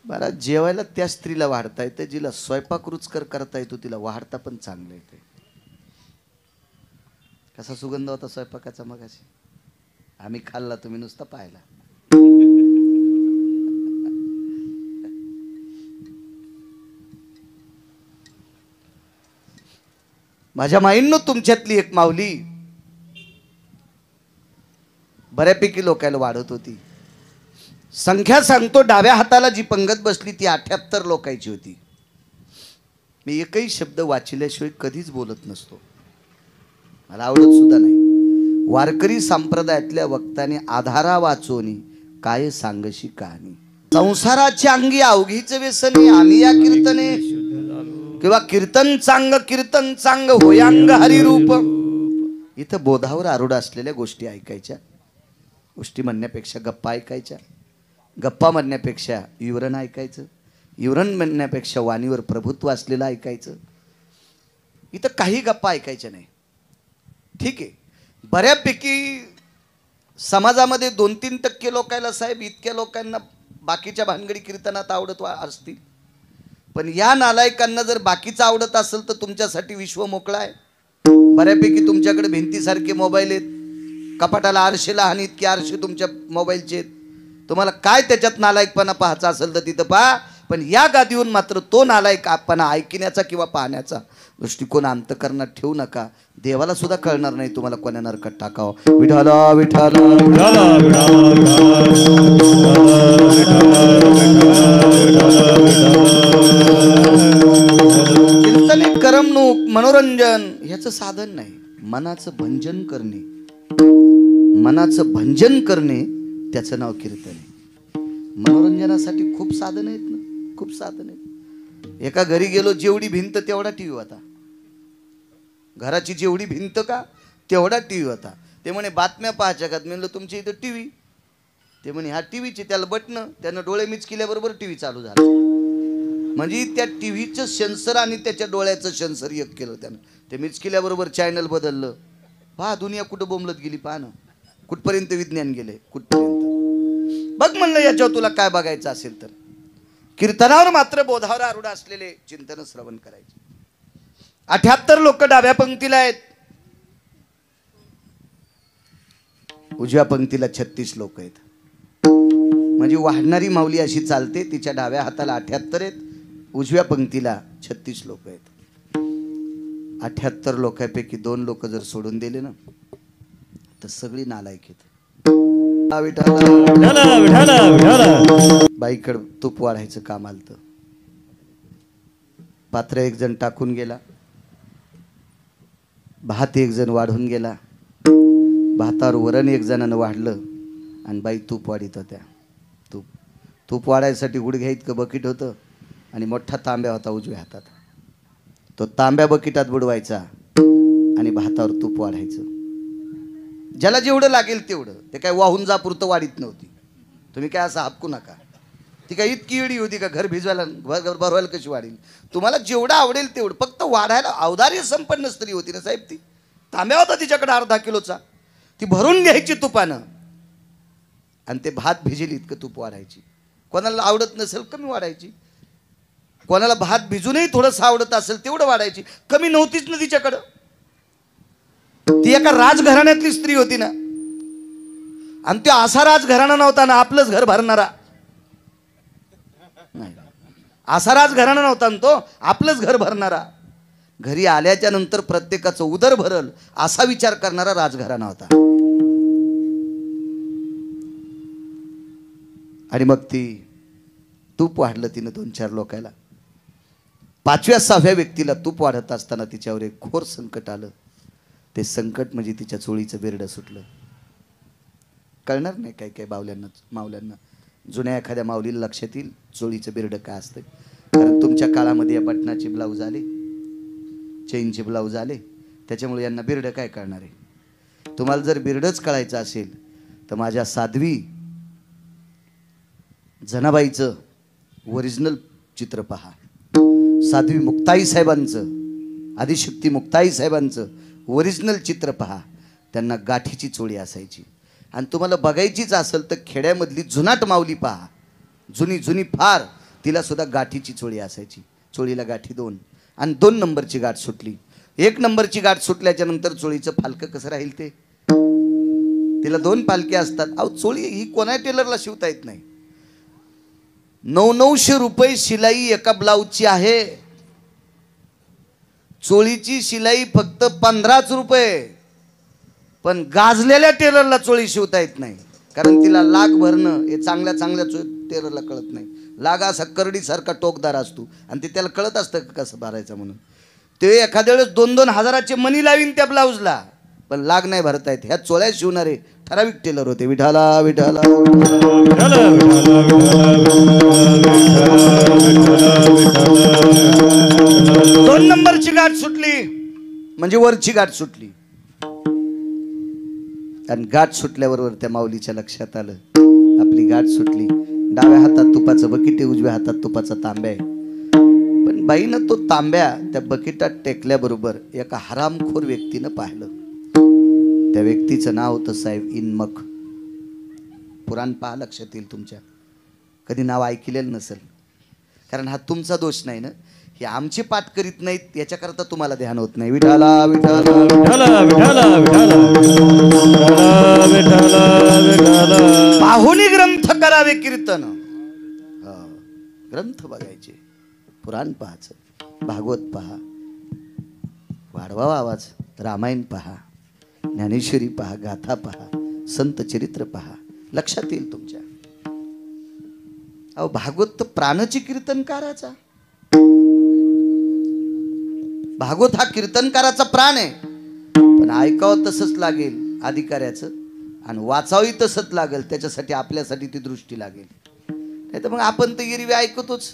बरं, जेवायला त्या स्त्रीला वाढता येतं जिला स्वयंपाक रुचकर करता येतो, तिला वाढता पण चांगलं येते. कसा सुगंध होता स्वयंपाकाचा मगाशी, आम्ही खाल्ला, तुम्ही नुसता पाहिला. माझ्या माईंनो, तुमच्यातली एक माऊली बऱ्यापैकी लोकांना वाढत होती. संख्या सांगतो, डाव्या हाताला जी पंगत बसली ती 78 लोकांची होती. मी एकही शब्द वाचिल्याशिवाय कधीच बोलत नसतो, मला आवडत सुद्धा नाही. वारकरी संप्रदायातल्या वक्ताने आधारा वाचोनी काय सांगशी कहाणी. संसाराच्या अंगी अवघीच व्यसनी आम्ही या कीर्तने, किंवा कीर्तन चांग होयांग हरिरूप. इथं बोधावर आरूढ असलेल्या गोष्टी ऐकायच्या, गोष्टी म्हणण्यापेक्षा गप्पा ऐकायच्या, गप्पा म्हणण्यापेक्षा विवरण ऐकायचं, विवरण म्हणण्यापेक्षा वाणीवर प्रभुत्व असलेलं ऐकायचं. इथं काही गप्पा ऐकायच्या नाही. ठीक आहे, बऱ्यापैकी समाजामध्ये 2-3% लोकांना साहेब, इतक्या लोकांना बाकीच्या भानगडी कीर्तनात आवडत असतील, पण या नालायकांना जर बाकीचं आवडत असेल तर तुमच्यासाठी विश्व मोकळा आहे. बऱ्यापैकी तुमच्याकडे भिंतीसारखे मोबाईल आहेत, कपाटाला आरशे लहान इतके आरशे तुमच्या मोबाईलचे आहेत. तुम्हाला काय त्याच्यात नालायकपणा पाहायचा असेल तर तिथं पहा, पण या गादीहून मात्र तो नालायकपणा ऐकण्याचा किंवा पाहण्याचा दृष्टिकोन अंतःकरणात ठेवू नका. देवाला सुद्धा कळणार नाही तुम्हाला कोण्या नरकात टाकावं. विठाला विठाला कीर्तने करमणूक मनोरंजन ह्याचं साधन नाही. मनाचं भंजन करणे, मनाचं भंजन करणे त्याचं नाव कीर्तन आहे. मनोरंजनासाठी खूप साधन आहेत ना, खूप साधन आहेत. एका घरी गेलो, जेवढी भिंत तेवढा टीव्ही होता. घराची जेवढी भिंत का तेवढा टीव्ही होता. ते म्हणे बातम्या पाहायच्या का? म्हणलं तुमच्या इथं टीव्ही. ते म्हणे हा टीव्हीचे, त्याला बटणं, त्यानं डोळे मिचकिल्याबरोबर टीव्ही चालू झाला. म्हणजे त्या टीव्हीचं सेन्सर आणि त्याच्या डोळ्याचं सेन्सर एक केलं त्यानं. ते मिचकिल्याबरोबर चॅनल बदललं. पहा दुनिया कुठं बोंबलत गेली, पहा ना कुठपर्यंत विज्ञान गेले, कुठपर्यंत. बघ म्हणलं याच्यावर तुला काय बघायचं असेल तर. कीर्तनावर मात्र बोधावर आरूढ असलेले चिंतन श्रवण करायचे. 78 लोक डाव्या पंक्तीला आहेत, उजव्या पंक्तीला 36 लोक आहेत. म्हणजे वाढणारी माऊली अशी चालते, तिच्या डाव्या हाताला 78 आहेत, उजव्या पंक्तीला 36 लोक आहेत. 78 लोकांपैकी 2 लोक जर सोडून दिले ना तर सगळी नालायक आहेत. बाईकडं तूप वाढायचं काम आलं. पात्र एक जण टाकून गेला, भात एक जण वाढून गेला, भातावर वरण एक जणानं वाढलं आणि बाई तूप वाढीत होत्या. तूप वाढायसाठी गुडघ्या इतकं बकेट होतं आणि मोठा तांब्या होता उजव्या हातात. तो तांब्या बकेटात बुडवायचा आणि भातावर तूप वाढायचं. ज्याला जेवढं लागेल तेवढं. ते काय वाहून जा पुरतं वाढीत नव्हती. तुम्ही काय असं हापकू नका. ती काय इतकी एडी होती का घर भिजवायला भरवायला कशी वाढेल? तुम्हाला जेवढं आवडेल तेवढं, फक्त वाढायला औदार्य संपन्न स्त्री होती ना साहेब. ती तांब्या होता तिच्याकडे अर्धा किलोचा, ती भरून घ्यायची तुपानं आणि ते भात भिजेल इतकं तूप वाढायची. कोणाला आवडत नसेल कमी वाढायची, कोणाला भात भिजूनही थोडंसं आवडत असेल तेवढं वाढायची. कमी नव्हतीच ना तिच्याकडं. ती एका राजघराण्यातली स्त्री होती ना, आणि तो असा राजघराणा नव्हता ना आपलंच घर भरणारा. नाही, असा राजघराणा नव्हता ना तो आपलंच घर भरणारा. घरी आल्याच्या नंतर प्रत्येकाचं उदर भरल असा विचार करणारा राजघराणा होता. आणि मग ती तूप वाढलं तिनं 2-4 लोकांना. 5व्या-6व्या व्यक्तीला तूप वाढत असताना तिच्यावर एक घोर संकट आलं. ते संकट म्हणजे तिच्या चोळीचं बेरडं सुटलं. कळणार नाही काही काही मावल्यांना. जुन्या एखाद्या माऊलीला लक्षात येईल चोळीचं बेरडं काय असतं. कारण तुमच्या काळामध्ये या बटनाचे ब्लाऊज आले, चेनचे ब्लाऊज आले, त्याच्यामुळे यांना बेरडं काय कळणार आहे. तुम्हाला जर बेरडंच कळायचं असेल तर माझ्या साध्वी जनाबाईचं ओरिजिनल चित्र पहा. साध्वी मुक्ताई साहेबांचं आदिशक्ती मुक्ताई साहेबांचं ओरिजिनल चित्र पहा. त्यांना गाठीची चोळी असायची. आणि तुम्हाला बघायचीच असेल तर खेड्यामधली जुनाट माऊली पहा, जुनी जुनी फार, तिला सुद्धा गाठीची चोळी असायची. चोळीला गाठी 2 आणि 2 नंबरची गाठ सुटली. 1 नंबरची गाठ सुटल्याच्या नंतर चोळीचं फालकं कसं राहील ते, तिला 2 पालके असतात. अहो चोळी ही कोणा टेलरला शिवता येत नाही. 900 रुपये शिलाई एका ब्लाऊजची आहे. चोळीची शिलाई फक्त 15 रुपये. पण गाजलेल्या टेलरला चोळी शिवता येत नाही, कारण तिला लाग भरणं हे चांगल्या टेलरला कळत नाही. लाग असा करडीसारखा टोकदार असतो आणि ते त्याला कळत असतं कसं भरायचं म्हणून. ते एखाद्या वेळेस 2-2 हजाराचे मनी लावीन त्या ब्लाऊजला, पण लाग नाही भरता येत. ह्या चोळ्या शिवणारे ठराविक टेलर होते. विठाला विठाला 2 नंबरची गाठ सुटली म्हणजे वरची गाठ सुटली. आणि गाठ सुटल्याबरोबर त्या माऊलीच्या लक्षात आलं आपली गाठ सुटली. डाव्या हातात तुपाचं बकेट, उजव्या हातात तुपाचा तांब्या आहे. पण बाईनं तो तांब्या त्या बकेटात टेकल्याबरोबर एका हरामखोर व्यक्तीनं पाहिलं. त्या व्यक्तीचं नाव होतं साहेब इनमक. पुराण पहा, लक्षात येईल तुमच्या. कधी नाव ऐकलेलं नसेल, कारण हा तुमचा दोष नाही ना, हे आमचे पाठ करीत नाहीत याच्याकरता तुम्हाला ध्यान होत नाही. विठाला विठाला विठाला विठाला विठाला पाहुणी ग्रंथ करावे कीर्तन. ग्रंथ बघायचे, पुराण पाहायचं, भागवत पहा, वाढवावा आवाज, रामायण पहा, ज्ञानेश्वरी पहा, गाथा पहा, संत चरित्र पहा, लक्षात येईल तुमच्या. अहो भागवत तर प्राणची कीर्तनकाराचा. भागवत हा कीर्तनकाराचा प्राण आहे. पण ऐकावं तसंच लागेल अधिकाऱ्याचं आणि वाचावही तसंच लागेल. त्याच्यासाठी आपल्यासाठी ती दृष्टी लागेल. नाही तर मग आपण तर एरवी ऐकतोच.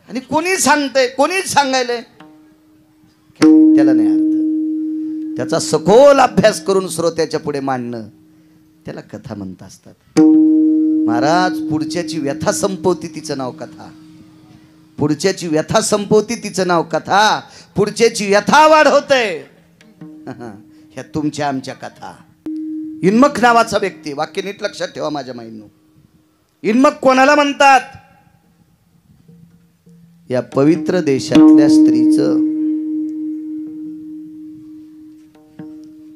आणि कोणी सांगतंय, कोणीच सांगायलंय, त्याला नाही अर्थ. त्याचा सखोल अभ्यास करून श्रोत्याच्या पुढे मांडणं, त्याला कथा म्हणत असतात. महाराज पुढच्याची व्यथा संपवती तिचं नाव कथा. पुढच्याची व्यथा संपवती तिचं नाव कथा. पुढच्याची व्यथा वाढवते ह्या तुमच्या आमच्या कथा. इन्मक नावाचा व्यक्ती, वाक्य नीट लक्षात ठेवा माझ्या माईंनो. इन्मक कोणाला म्हणतात? या पवित्र देशातल्या स्त्रीचं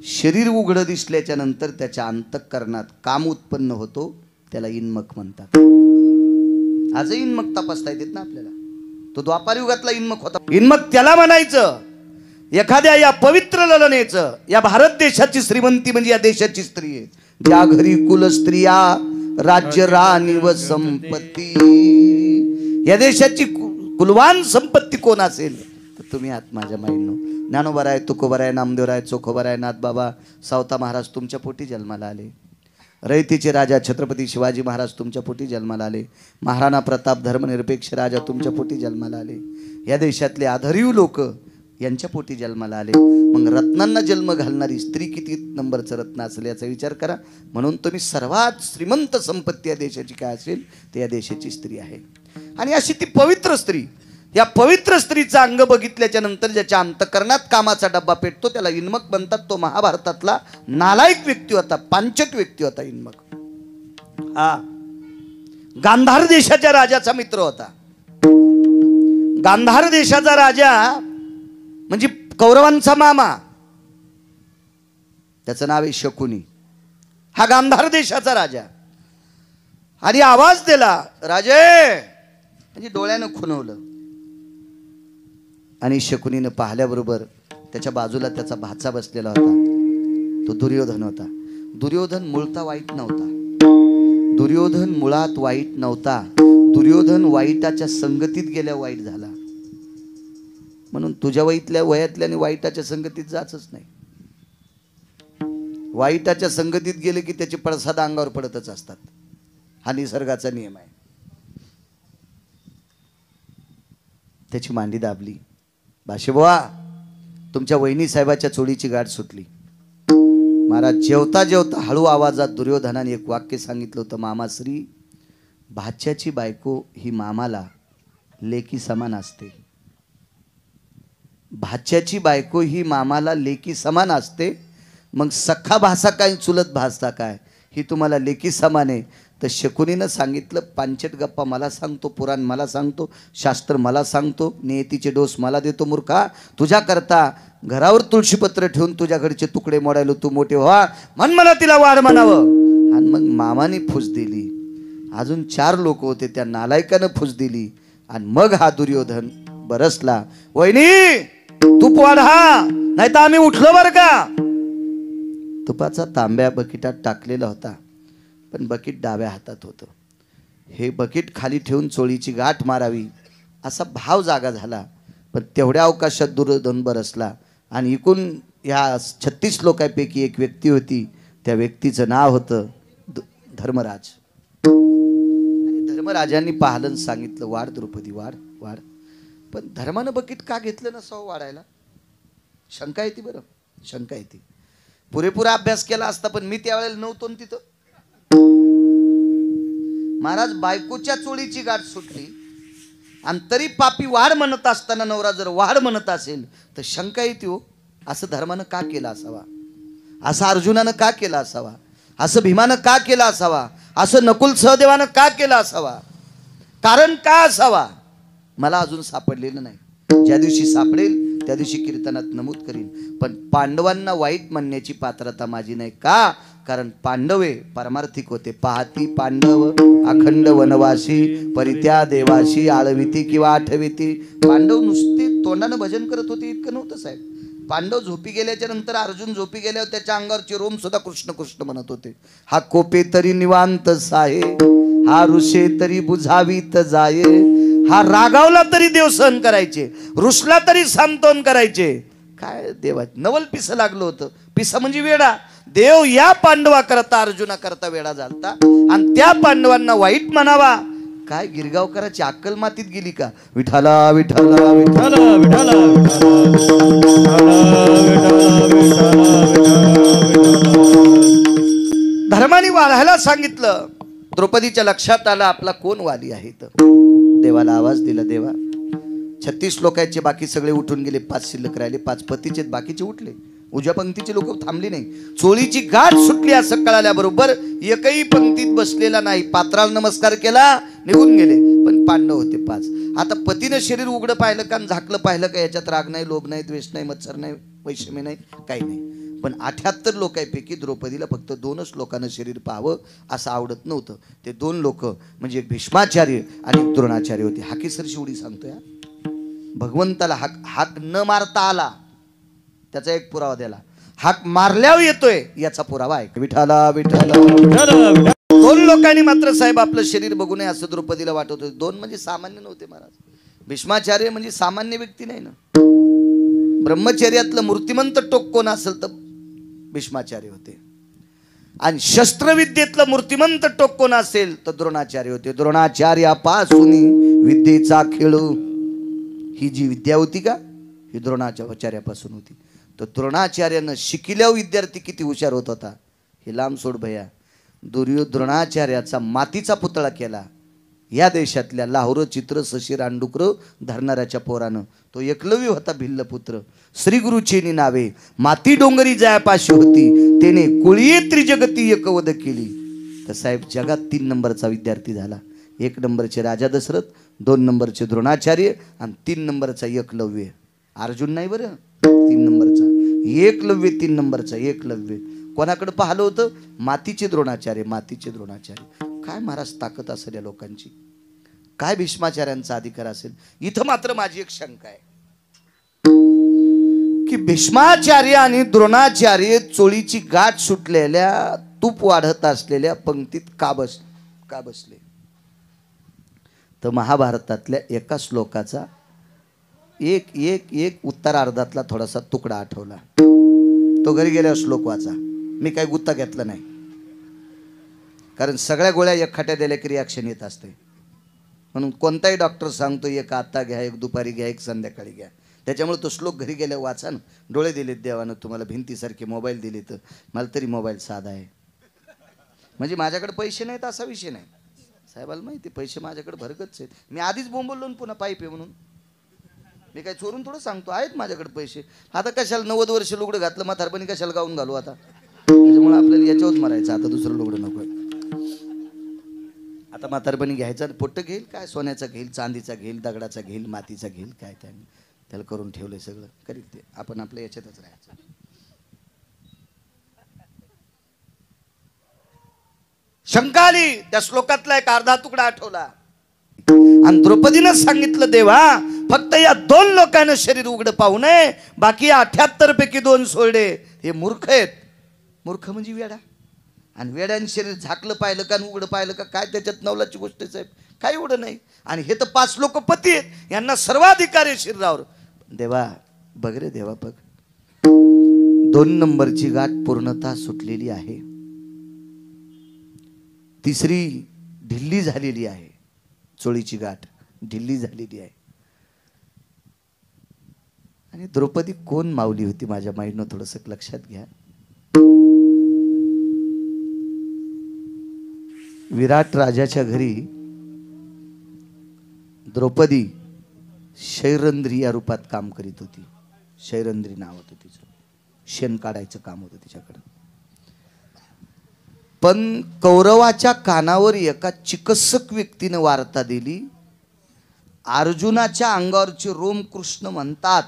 शरीर उघडं दिसल्याच्या नंतर त्याच्या अंतःकरणात काम उत्पन्न होतो, त्याला इन्मक म्हणतात. आजही इन्मक तपासता येतात ना आपल्याला. तो द्वापार युगातला इन्मक होता. इन्मक त्याला म्हणायचं एखाद्या या पवित्र ललनेचं. या भारत देशाची श्रीमंती म्हणजे या देशाची स्त्री आहे. ज्या घरी कुल स्त्रिया राज्य राणी व संपत्ती. या देशाची कुलवान संपत्ती कोण असेल तर तुम्ही आहात माझ्या माईंनो. ज्ञानोबराय, तुकोबराय, नामदेवराय, चोखोबराय, नाथबाबा, सावता महाराज तुमच्या पोटी जन्माला आले. रयतीचे राजा छत्रपती शिवाजी महाराज तुमच्या पोटी जन्माला आले. महाराणा प्रताप धर्मनिरपेक्ष राजा तुमच्या पोटी जन्माला आले. या देशातले आधारीव लोक यांच्या पोटी जन्माला आले. मग रत्नांना जन्म घालणारी स्त्री किती नंबरचं रत्न असेल याचा विचार करा. म्हणून तुम्ही सर्वात श्रीमंत संपत्ती या देशाची काय असेल ते या देशाची स्त्री आहे. आणि अशी ती पवित्र स्त्री, या पवित्र स्त्रीचं अंग बघितल्याच्या नंतर ज्याच्या अंतःकरणात कामाचा डब्बा पेटतो त्याला इन्मक बनतात. तो महाभारतातला नालायक व्यक्ती होता, पांचट व्यक्ती होता इन्मक. हा गांधार देशाच्या राजाचा मित्र होता. गांधार देशाचा राजा म्हणजे कौरवांचा मामा, त्याचं नाव आहे शकुनी. हा गांधार देशाचा राजा. आणि आवाज दिला राजे, म्हणजे डोळ्यानं खुणवलं. आणि शकुनीनं पाहिल्याबरोबर त्याच्या बाजूला त्याचा भाचा बसलेला होता. तो दुर्योधन होता. दुर्योधन मुळता वाईट नव्हता. दुर्योधन मुळात वाईट नव्हता. दुर्योधन वाईटाच्या संगतीत गेल्या वाईट झाला. म्हणून तुझ्या वयातल्याने वाईटाच्या संगतीत जाचच नाही. वाईटाच्या संगतीत गेले की त्याचे पडसाद अंगावर पडतच असतात. हा निसर्गाचा नियम आहे. त्याची मांडी दाबली. भाषेबुवा, तुमच्या वहिनी साहेबाच्या चोळीची गाठ सुटली. महाराज जेवता जेवता हळू आवाजात दुर्योधनाने एक वाक्य सांगितलं होतं. मामाश्री, भाच्याची बायको ही मामाला लेकी समान असते. भाच्याची बायको ही मामाला लेकी समान असते, मग सख्खा भासा काय चुलत भासा काय ही तुम्हाला लेकी समान आहे. तर शकुनीनं सांगितलं, पांचट गप्पा मला सांगतो, पुराण मला सांगतो, शास्त्र मला सांगतो, नियतीचे डोस मला देतो मूर्खा. तुझ्याकरता घरावर तुळशीपत्र ठेवून तुझ्याकडचे तुकडे मोडायला तू मोठे व्हा, म्हण मला तिला वाढ म्हणावं. आणि मग मामाने फूस दिली. अजून 4 लोक होते, त्या नालायकानं फूस दिली. आणि मग हा दुर्योधन बरसला, वहिनी तूप वाढा नाही तर आम्ही उठलो बरं का. तुपाचा तांब्या बकेटात टाकलेला होता, पण बकेट डाव्या हातात होतं. हे बकेट खाली ठेवून चोळीची गाठ मारावी असा भाव जागा झाला, पण तेवढ्या अवकाशात दुर्योधन बरसला. आणि एकूण ह्या 36 लोकांपैकी एक व्यक्ती होती, त्या व्यक्तीचं नाव होतं धर्मराज. आणि धर्मराजांनी पाहलं, सांगितलं, वाढ द्रौपदी वाढ वाढ. पण धर्मानं बकेट का घेतलं नसावं वाढायला? शंका येते, बरं शंका येते. पुरेपूर अभ्यास केला असता, पण मी त्यावेळेला नव्हतो ना तिथं. महाराज बायकोच्या चोळीची गाठ सुटली आणि तरी पापी वाढ म्हणत असताना नवरा जर वाढ म्हणत असेल तर शंका येते हो, असं धर्मानं का केलं असावा? असं अर्जुनानं का केलं असावा? असं भीमानं का केलं असावा? असं नकुल सहदेवानं का केलं असावा? कारण का असावा मला अजून सापडलेलं नाही. ज्या दिवशी सापडेल त्या दिवशी कीर्तनात नमूद करीन. पण पांडवांना वाईट म्हणण्याची पात्रता माझी नाही. का? कारण पांडवे पारमार्थिक होते. पाहती पांडव अखंड वनवासी, परित्या देवाशी आळविती किंवा आठविती. पांडव नुसते तोंडानं भजन करत होते इतकं नव्हतं साहेब. पांडव झोपी गेल्याच्या नंतर अर्जुन झोपी गेल्यावर त्याच्या अंगावरचे रोम सुद्धा कृष्ण कृष्ण म्हणत होते. हा कोपे तरी निवांत साये, हा ऋषे तरी बुझावीत जाये. हा रागावला तरी देव सहन करायचे, रुसला तरी सांत्वन करायचे. काय देवा नवल पिस लागलं होतं. पिसा म्हणजे वेडा. देव या पांडवा करता अर्जुना करता वेडा झालता आणि त्या पांडवांना वाईट म्हणावा. काय गिरगावकराची अक्कल मातीत गेली का? विठाला विठाला विठाला विठाला धर्माने वाढायला सांगितलं. द्रौपदीच्या लक्षात आलं आपला कोण वाली आहे. तर देवाला आवाज दिला, देवा 36 लोकांचे बाकी सगळे उठून गेले, 5 शिल्लक राहिले. 5 पतीचे बाकीचे उठले, उजव्या पंक्तीचे लोक थांबली नाही. चोळीची गाठ सुटली असं कळाल्याबरोबर एकही पंक्तीत बसलेला नाही. पात्राला नमस्कार केला, निघून गेले. पण पांडव होते 5. आता पतीनं शरीर उघडं पाहिलं का, झाकलं पाहिलं का, याच्यात राग नाही, लोभ नाही, द्वेष नाही, मत्सर नाही, वैषम्य नाही, काही नाही. पण 78 लोकांपैकी द्रौपदीला फक्त 2च लोकांना शरीर पाहावं असं आवडत नव्हतं. ते 2 लोक म्हणजे भीष्माचार्य आणि द्रोणाचार्य होते. हाकेसर शिवडी सांगतोय, भगवंताला हाक न मारता आला त्याचा एक पुरावा द्याला, हाक मारल्यावर येतोय याचा पुरावा आहे. विठाला विठाला. 2 लोकांनी मात्र साहेब आपलं शरीर बघू नये असं द्रौपदीला वाटत होते. 2 म्हणजे सामान्य नव्हते महाराज. भीष्माचार्य म्हणजे सामान्य व्यक्ती नाही ना. ब्रह्मचर्यातलं मूर्तिमंत टोक कोण असेल तर भीष्माचार्य होते. आणि शस्त्रविद्येतलं मूर्तिमंत टोक कोण असेल तर द्रोणाचार्य होते. द्रोणाचार्यापासून विद्येचा खेळ ही जी विद्या होती का, ही द्रोणाचार्यापासून होती. तर द्रोणाचार्यानं शिकल्यावर विद्यार्थी किती हुशार होत होता हे लांब सोड भया. द्रोणाचार्याचा मातीचा पुतळा केला या देशातल्या लाहोर चित्र सशी रांडुकर धरणाऱ्याच्या पोरानं. तो एकलव्य होता भिल्लपुत्र. श्री गुरुचेनी नावे माती डोंगरी जायापाशी होती, त्याने कुळीये त्रिजगती एकवध केली. तर साहेब जगात 3 नंबरचा विद्यार्थी झाला. 1 नंबरचे राजा दशरथ, 2 नंबरचे द्रोणाचार्य आणि 3 नंबरचा एकलव्य. अर्जुन नाही बरं, 3 नंबरचा एकलव्य. 3 नंबरचा एकलव्य कोणाकडे पाहिलं होतं? मातीचे द्रोणाचार्य, मातीचे द्रोणाचार्य. काय महाराज ताकद असेल या लोकांची, काय भीष्माचार्यांचा अधिकार असेल. इथं मात्र माझी एक शंका आहे की भीष्माचार्य आणि द्रोणाचार्य चोळीची गाठ सुटलेल्या तूप वाढत असलेल्या पंक्तीत का बसले? तर महाभारतातल्या एका श्लोकाचा एक उत्तरार्धातला थोडासा तुकडा आठवला. तो घरी गेल्यावर श्लोक वाचा. मी काही गुत्ता घेतला नाही, कारण सगळ्या गोळ्या एक खाट्या दिल्या की रिॲक्शन येत असते. म्हणून कोणताही डॉक्टर सांगतो एक आता घ्या, एक दुपारी घ्या, एक संध्याकाळी घ्या. त्याच्यामुळे तो श्लोक घरी गेल्या वाचा ना. डोळे दिलेत देवानं तुम्हाला, भिंतीसारखे मोबाईल दिले, तर मला तरी मोबाईल साधा आहे. म्हणजे माझ्याकडे पैसे नाहीत असा विषय नाही. साहेबाला माहिती पैसे माझ्याकडे भरगतच आहेत. मी आधीच बोंबवलो पुन्हा पाईप आहे म्हणून. मी काय चोरून थोडं सांगतो, आहेत माझ्याकडे पैसे. आता कशाला 90 वर्ष लुगडं घातलं, म्हातारपणी कशाला गाऊन घालू आता. त्याच्यामुळे आपल्याला याच्यावर मरायचं, आता दुसरं लुगडं नको. आता म्हातारपणी घ्यायचा, पोट्ट घेईल काय, सोन्याचा घेईल, चांदीचा घेईल, दगडाचा घेईल, मातीचा घेईल, काय त्याला करून ठेवलंय सगळं करीत ते. आपण आपल्या याच्यातच राहायचं. शंका आली, त्या श्लोकातला एक अर्धा तुकडा आठवला. आणि द्रौपदीनं सांगितलं, देवा फक्त या 2 लोकांना शरीर उघडं पाहू नये, बाकी 78 पैकी 2 सोडे. हे मूर्ख आहेत. मूर्ख म्हणजे वेडा. आणि वेड्याने शरीर झाकलं पाहिलं का, उघडं पाहिलं का, काय त्याच्यात नवलाची गोष्ट साहेब, काही एवढं नाही. आणि हे तर 5 लोक पती आहेत, यांना सर्वाधिकार आहे शरीरावर. देवा बघ रे देवा बघ, 2 नंबरची गाठ पूर्णतः सुटलेली आहे, 3री ढिल्ली झालेली आहे. चोळीची गाठ ढिल्ली झालेली आहे. आणि द्रौपदी कोण माऊली होती माझ्या माईनं थोडंसं लक्षात घ्या. विराट राजाच्या घरी द्रौपदी शैरंद्री या रूपात काम करीत होती. शैरंद्री नाव होतं तिचं, शेण काढायचं काम होतं तिच्याकडं. पण कौरवाच्या कानावर एका चिकित्सक व्यक्तीने वार्ता दिली, अर्जुनाच्या अंगावरचे रोम कृष्ण म्हणतात,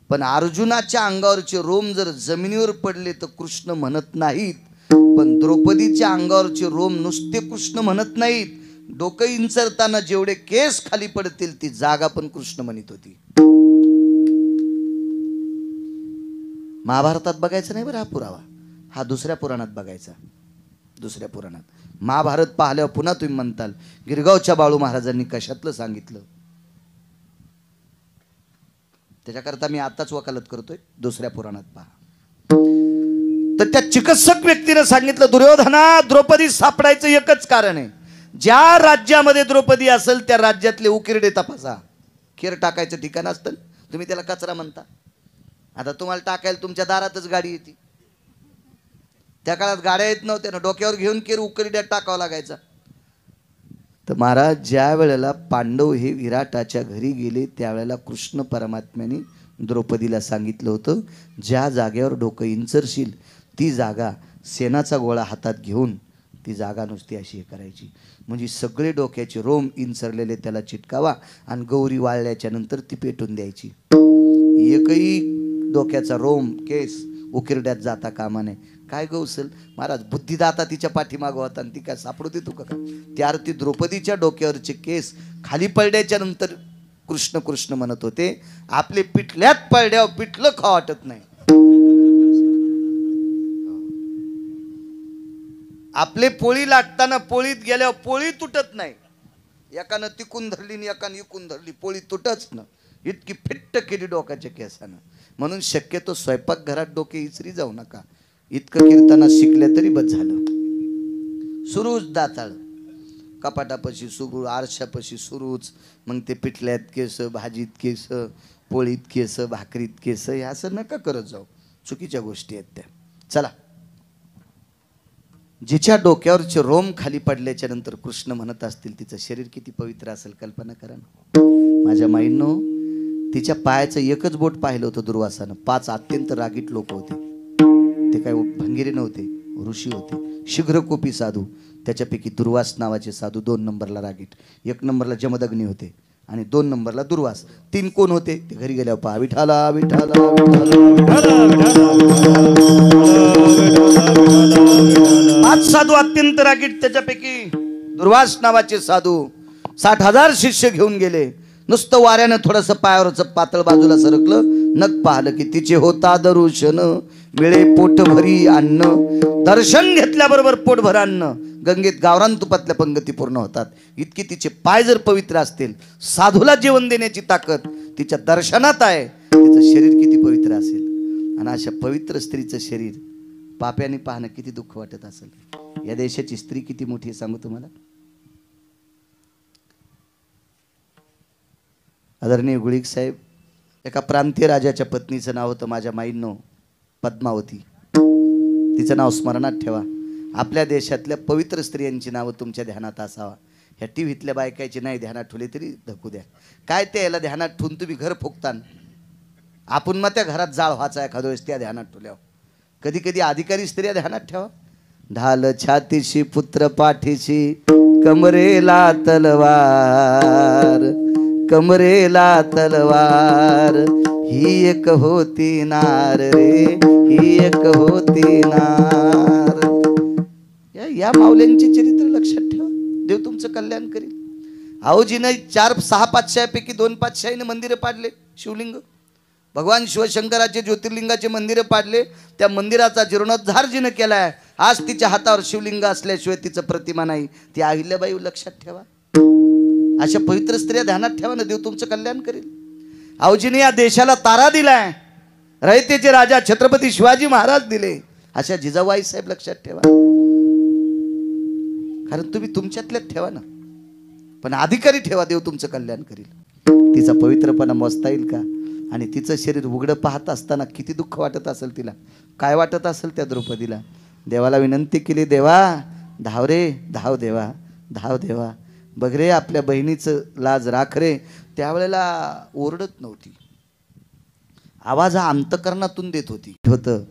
पण अर्जुनाच्या अंगावरचे रोम जर जमिनीवर पडले तर कृष्ण म्हणत नाहीत. पण द्रौपदीच्या अंगावरचे रोम नुसते कृष्ण म्हणत नाहीत, डोकं इंचरताना जेवढे केस खाली पडतील ती जागा पण कृष्ण म्हणत होती. महाभारतात बघायचं नाही बरं हा पुरावा, हा दुसऱ्या पुराणात बघायचा. दुसऱ्या पुराणात महाभारत पाहिल्यावर पुन्हा तुम्ही म्हणताल गिरगावच्या बाळू महाराजांनी कशातलं सांगितलं. त्याच्याकरता मी आताच वकालत करतोय, दुसऱ्या पुराणात पहा. तर त्या चिकित्सक व्यक्तीने सांगितलं, दुर्योधना द्रौपदी सापडायचं एकच कारण आहे, ज्या राज्यामध्ये द्रौपदी असेल त्या राज्यातले उकिरडे तपासा. खेर टाकायचं ठिकाण असतं, तुम्ही त्याला कचरा म्हणता. आता तुम्हाला टाकायला तुमच्या दारातच गाडी येते. त्या काळात गाड्या येत नव्हत्या ना, डोक्यावर घेऊन केर उकिरड्यात टाकावा लागायचा. तर महाराज ज्या वेळेला पांडव हे विराटाच्या घरी गेले त्यावेळेला कृष्ण परमात्म्याने द्रौपदीला सांगितलं होतं, ज्या जागेवर डोकं इंचरशील ती जागा सेनाचा गोळा हातात घेऊन ती जागा नुसती अशी हे करायची, म्हणजे सगळे डोक्याचे रोम इंचरलेले त्याला चिटकावा आणि गौरी वाळल्याच्या नंतर ती पेटून द्यायची. एकही डोक्याचा रोम केस उकिरड्यात जाता कामा नये. काय गौसल महाराज, बुद्धिदाता तिच्या पाठीमागं होता आणि ती काय सापडू देतो का? त्या अर्थी द्रौपदीच्या डोक्यावरचे केस खाली पडल्याच्या नंतर कृष्ण कृष्ण म्हणत होते. आपले पिठल्यात पडल्यावर पिठलं खा वाटत नाही. आपले पोळी लाटताना पोळीत गेल्यावर पोळी तुटत नाही. एकानं तिकून धरली आणि एकानं इकून धरली, पोळी तुटच ना, इतकी फिट्ट केली डोक्याच्या केसानं. म्हणून शक्यतो स्वयंपाक घरात डोके इचरी जाऊ नका. इतकं कीर्तना शिकले तरी बस झालं. सुरूच दाताळ, कपाटापाशी सुरू, आरशापाशी सुरूच, मग ते पिठल्यात केस, भाजीत केस, पोळीत केस, भाकरीत केस, हे असं नका करत जाऊ. चुकीच्या गोष्टी आहेत त्या. चला, जिच्या डोक्यावरचे रोम खाली पडल्याच्या नंतर कृष्ण म्हणत असतील तिचं शरीर किती पवित्र असेल कल्पना करा. माझ्या माईंनो, तिच्या पायाचं एकच बोट पाहिलं होतं दुर्वासानं. 5 अत्यंत रागीट लोक होते. ते काय भंगिरे नव्हते, ऋषी होते, शीघ्रकोपी साधू. त्याच्यापैकी दुर्वास नावाचे साधू 2 नंबरला रागीट, 1 नंबरला जमदग्नी होते आणि 2 नंबरला दुर्वास. 3 कोण होते ते घरी गेल्यावर पहा. विठाला विठाला 5 साधू अत्यंत रागीट. त्याच्यापैकी दुर्वास नावाचे साधू 60,000 शिष्य घेऊन गेले. नुसतं वाऱ्यानं थोडंसं पायावरचं पातळ बाजूला सरकलं, नक पाहिलं की तिचे होता दर्शन, मिळे पोटभरी अन्न. दर्शन घेतल्याबरोबर पोटभर अन्न. गंगेत गावरान तुपातल्या पंगती पूर्ण होतात. इतकी तिचे पाय जर पवित्र असतील, साधूला जेवण देण्याची ताकद तिच्या दर्शनात आहे, तिचं शरीर किती पवित्र असेल. आणि अशा पवित्र स्त्रीचं शरीर पाप्याने पाहणं किती दुःख वाटत असेल. या देशाची स्त्री किती मोठी आहे सांगू तुम्हाला. आदरणीय गुळीक साहेब, एका प्रांतीय राजाच्या पत्नीचं नाव होतं माझ्या माईंनो पद्मावती. तिचं नाव स्मरणात ठेवा. आपल्या देशातल्या पवित्र स्त्रियांची नावं तुमच्या ध्यानात असावा. ह्या टीव्हीतल्या बायकायची नाही ध्यानात ठेवली तरी धकू द्या. काय ते याला ध्यानात ठेवून तुम्ही घर फुकतान. आपण मग त्या घरात जाळ व्हायचा एखाद्या वेळेस त्या ध्यानात ठेवल्यावर. कधी कधी अधिकारी स्त्रिया ध्यानात ठेवा. ढाल छातीशी पुत्र पाठीशी कमरेला तलवार, कमरेला तलवार, ही एक होती नार रे, ही एक होती नार. या माऊल्यांची चरित्र लक्षात ठेवा. देव तुमचं कल्याण करील. आहोजीनं 4-6 पातशाहीपैकी 2 पातशाहीने मंदिरं पाडले. शिवलिंग भगवान शिवशंकराचे ज्योतिर्लिंगाचे मंदिरं पाडले. त्या मंदिराचा जीर्णोद्धार जिनं केलाय. आज तिच्या हातावर शिवलिंग असल्याशिवाय तिचं प्रतिमा नाही. ती अहिल्याबाई लक्षात ठेवा. अशा पवित्र स्त्रिया ध्यानात ठेवा ना, देव तुमचं कल्याण करेल. आहोजीने या देशाला तारा दिलाय. रयतेचे राजा छत्रपती शिवाजी महाराज दिले. अशा जिजाबाई साहेब लक्षात ठेवा. कारण तुम्ही तुमच्यातल्यात ठेवा ना, पण अधिकारी ठेवा. देव तुमचं कल्याण करील. तिचा पवित्रपणा मोजता येईल का? आणि तिचं शरीर उघडं पाहत असताना किती दुःख वाटत असेल तिला, काय वाटत असेल त्या द्रौपदीला. देवाला विनंती केली, देवा धाव रे धाव, देवा धाव, देवा बघ रे आपल्या बहिणीचं लाज राख रे. त्यावेळेला ओरडत नव्हती, आवाज हा अंतकरणातून देत होती. होतं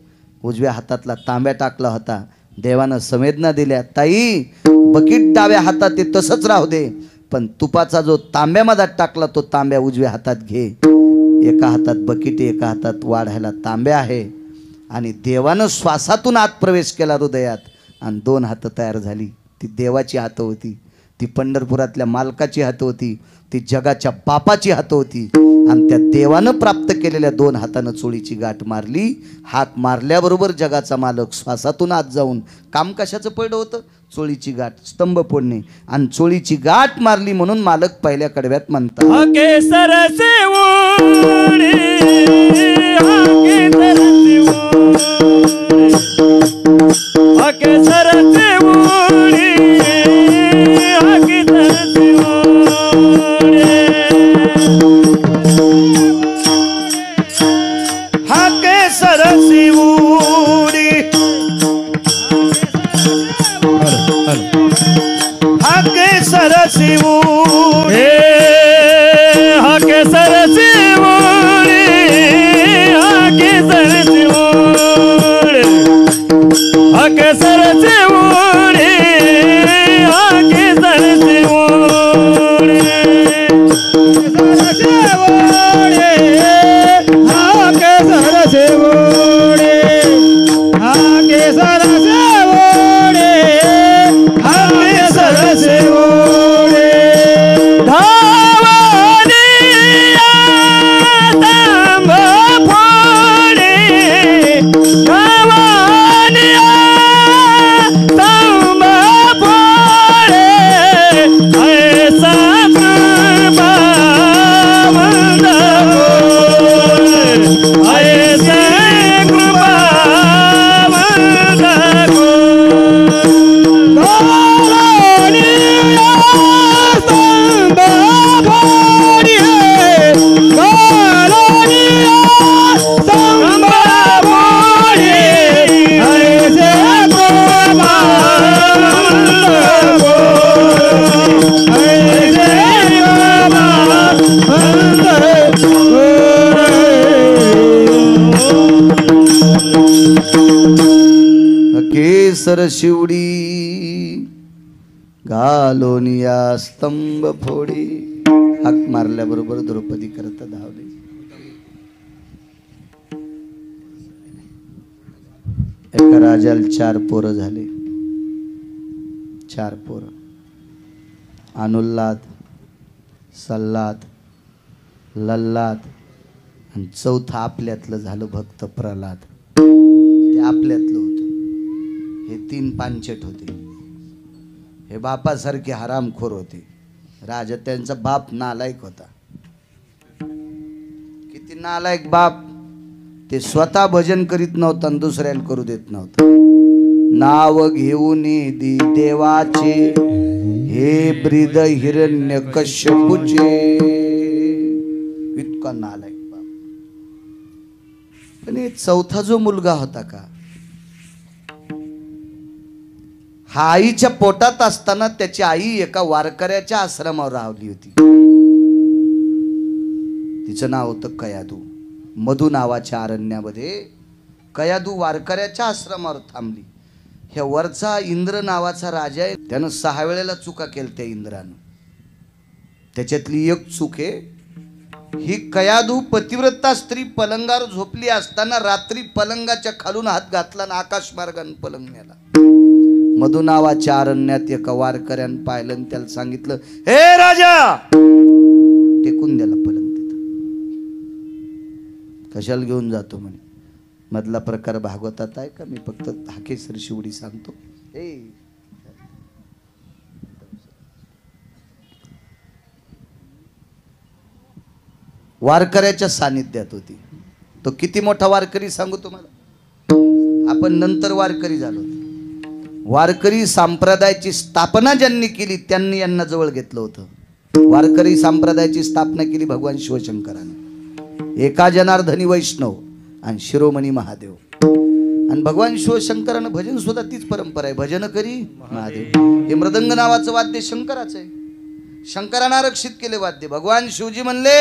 उजव्या हातातला तांब्या टाकला होता. देवानं संवेदना दिल्या, ताई बकीट डाव्या हातात ते तसंच राहू दे, पण तुपाचा जो तांब्यामध्ये टाकला तो तांब्या उजव्या हातात घे. एका हातात बकीट, एका हातात वाढायला तांब्या आहे. आणि देवानं श्वासातून आत प्रवेश केला हृदयात आणि 2 हातं तयार झाली. ती देवाची हातं होती, ती पंढरपुरातल्या मालकाची हातं होती, ती जगाच्या बापाची हातं होती. आणि त्या देवानं प्राप्त केलेल्या 2 हातानं चोळीची गाठ मारली. हाक मारल्याबरोबर जगाचा मालक श्वासातून आत जाऊन, काम कशाचं पडलं होतं? चोळीची गाठ, स्तंभ फोडणे. आणि चोळीची गाठ मारली म्हणून मालक पहिल्या कडव्यात म्हणतात, केसर सेवोडी, केसर सेवोडी, केसर सेवोडी, केसर सेवोडी, हा केसर शिवूडी, हा केसर शिवूडी, हा केसर सेवोडी, हा केसर सेवोडी, हा केसर सेवोडी, हा केसर सेवोडी, हा केसर सेवोडी, हा केसर सेवोडी, हा केसर सेवोडी, धावनिया तांब फोडी, धावनिया तांब फोडी, ऐसा कृपा वंद गोड, ऐसा कृपा वंद गोड, धावनिया तांब फोडी, धावनिया तांब फोडी, ऐसा कृपा वंद गोड, ऐसा कृपा वंद केसर शिवडी घालोनिया स्तंभ फोडी. हाक मारल्याबरोबर द्रौपदी करता धावली. एका राजाला 4 पोरं झाले. 4 पोरं, अनुल्लाद, सल्लाद, लल्लाद आणि 4थं आपल्यातलं झालं भक्त प्रल्हाद. ते आपल्यातलं होतं. हे 3 पांचट होते. हे बापासारखे हरामखोर होते. राजा त्यांचा बाप नालायक होता. किती नालायक बाप. ते स्वतः भजन करीत नव्हता आणि दुसऱ्याला करू देत नव्हता. नाव घेऊन दी देवाचे हे ब्रीद हिरण्य कश्यपूचे. इतका नालायक बाप. पण 4था जो मुलगा होता का, हा आईच्या पोटात असताना त्याची आई एका वारकऱ्याच्या आश्रमावर राहिली होती. तिचं नाव होतं कयादू. मधु नावाच्या अरण्यामध्ये कयादू वारकऱ्याच्या आश्रमावर थांबली. ह्या वरचा इंद्र नावाचा राजा आहे, त्यानं 6 वेळेला चुका केल्या त्या इंद्रानं. त्याच्यातली एक चूक आहे, ही कयादू पतिव्रता स्त्री पलंगावर झोपली असताना रात्री पलंगाच्या खालून हात घातला आणि आकाश मार्गाने पलंग नेला. मधु नावाच्या अरण्यात एका वारकऱ्यानं पाहिलं आणि त्याला सांगितलं, हे राजा, टेकून द्याला पलंग तिथं, कशाला घेऊन जातो म्हणे. मधला प्रकार भागवतात आहे का, मी फक्त हाकेसर शिवडी सांगतो. वारकऱ्याच्या सानिध्यात होती. तो किती मोठा वारकरी सांगू तुम्हाला. आपण नंतर वारकरी झालो. वारकरी संप्रदायाची स्थापना ज्यांनी केली त्यांनी यांना जवळ घेतलं होतं. वारकरी संप्रदायाची स्थापना केली भगवान शिवशंकराने. एका जनार्दनी वैष्णव आणि शिरोमणी महादेव. आणि भगवान शिवशंकरानं भजन सुद्धा तीच परंपरा आहे, भजन करी महादेव. हे मृदंग नावाचं वाद्य शंकराचं आहे. शंकरानं आरक्षित केले वाद्य. भगवान शिवजी म्हणले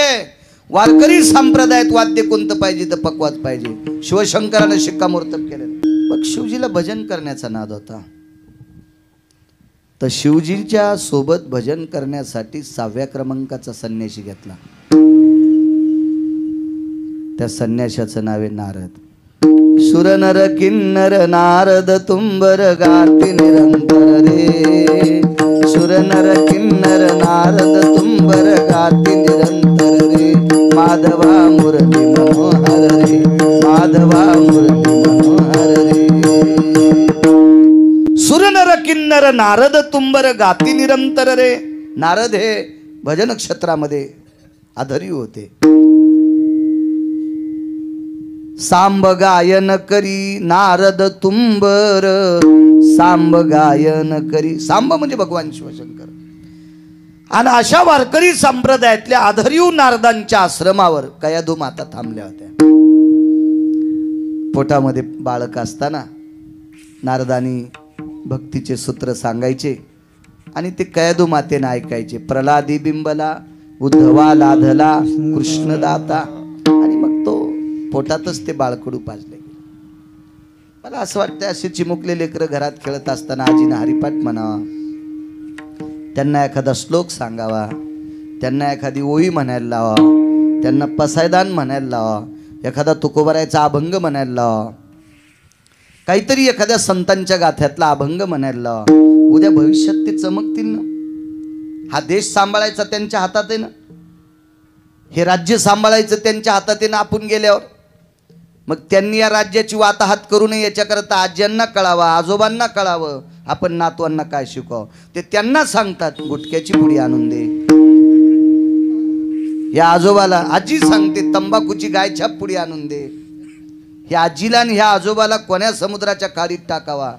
वारकरी संप्रदायात वाद्य कोणतं पाहिजे तर पकवाज पाहिजे. शिवशंकरानं शिक्कामोर्तब केलेलं. मग शिवजीला भजन करण्याचा नाद होता, तर शिवजीच्या सोबत भजन करण्यासाठी 6व्या क्रमांकाचा संन्याशी घेतला. त्या संन्याशाचं नाव आहे नारद. सुर नर किन्नर नारद तुंबर गाती निरंतर रे. सुर नर किन्नर नारद तुंबर गाती निरंतर रे. माधवा मुरली मनोहर रे. माधवा मुरली मनोहर रे. सुर नर किन्नर नारद तुंबर गाती निरंतर रे. नारद हे भजन क्षेत्रामध्ये आधारी होते. सांब गायन करी नारद तुंबर. सांब गायन करी. सांब म्हणजे भगवान शिवशंकर. आणि अशा वारकरी संप्रदायातल्या आधारीव नारदांच्या आश्रमावर कयादू माता थांबल्या होत्या. पोटामध्ये बाळक असताना नारदानी भक्तीचे सूत्र सांगायचे आणि ते कयादू मातेने ऐकायचे. प्रल्हादी बिंबला उद्धवा लाधला कृष्णदाता. आणि मग तो पोटातच ते बाळकडू पाजले. मला असं वाटतं असे चिमुकले लेकरं घरात खेळत असताना आजीनं हरिपाठ म्हणावा, त्यांना एखादा श्लोक सांगावा, त्यांना एखादी ओळी म्हणायला लावा, त्यांना पसायदान म्हणायला लावा, एखादा तुकोबारायचा अभंग म्हणायला लावा, काहीतरी एखाद्या संतांच्या गाथ्यातला अभंग म्हणायला लावा. उद्या भविष्यात ते चमकतील ना. हा देश सांभाळायचा त्यांच्या हातात आहे ना. हे राज्य सांभाळायचं त्यांच्या हातात आहे ना. आपण गेल्यावर मग त्यांनी या राज्याची वाताहत करू नये याच्याकरता आज्यांना कळावं, आजोबांना कळावं, आपण नातवांना काय शिकवावं ते त्यांना सांगतात. गुटख्याची पुडी आणून दे. या आजोबाला आजी सांगते तंबाखूची गायछाप पुडी आणून दे. ह्या आजीला आणि ह्या आजोबाला कोण्या समुद्राच्या खाडीत टाकावा,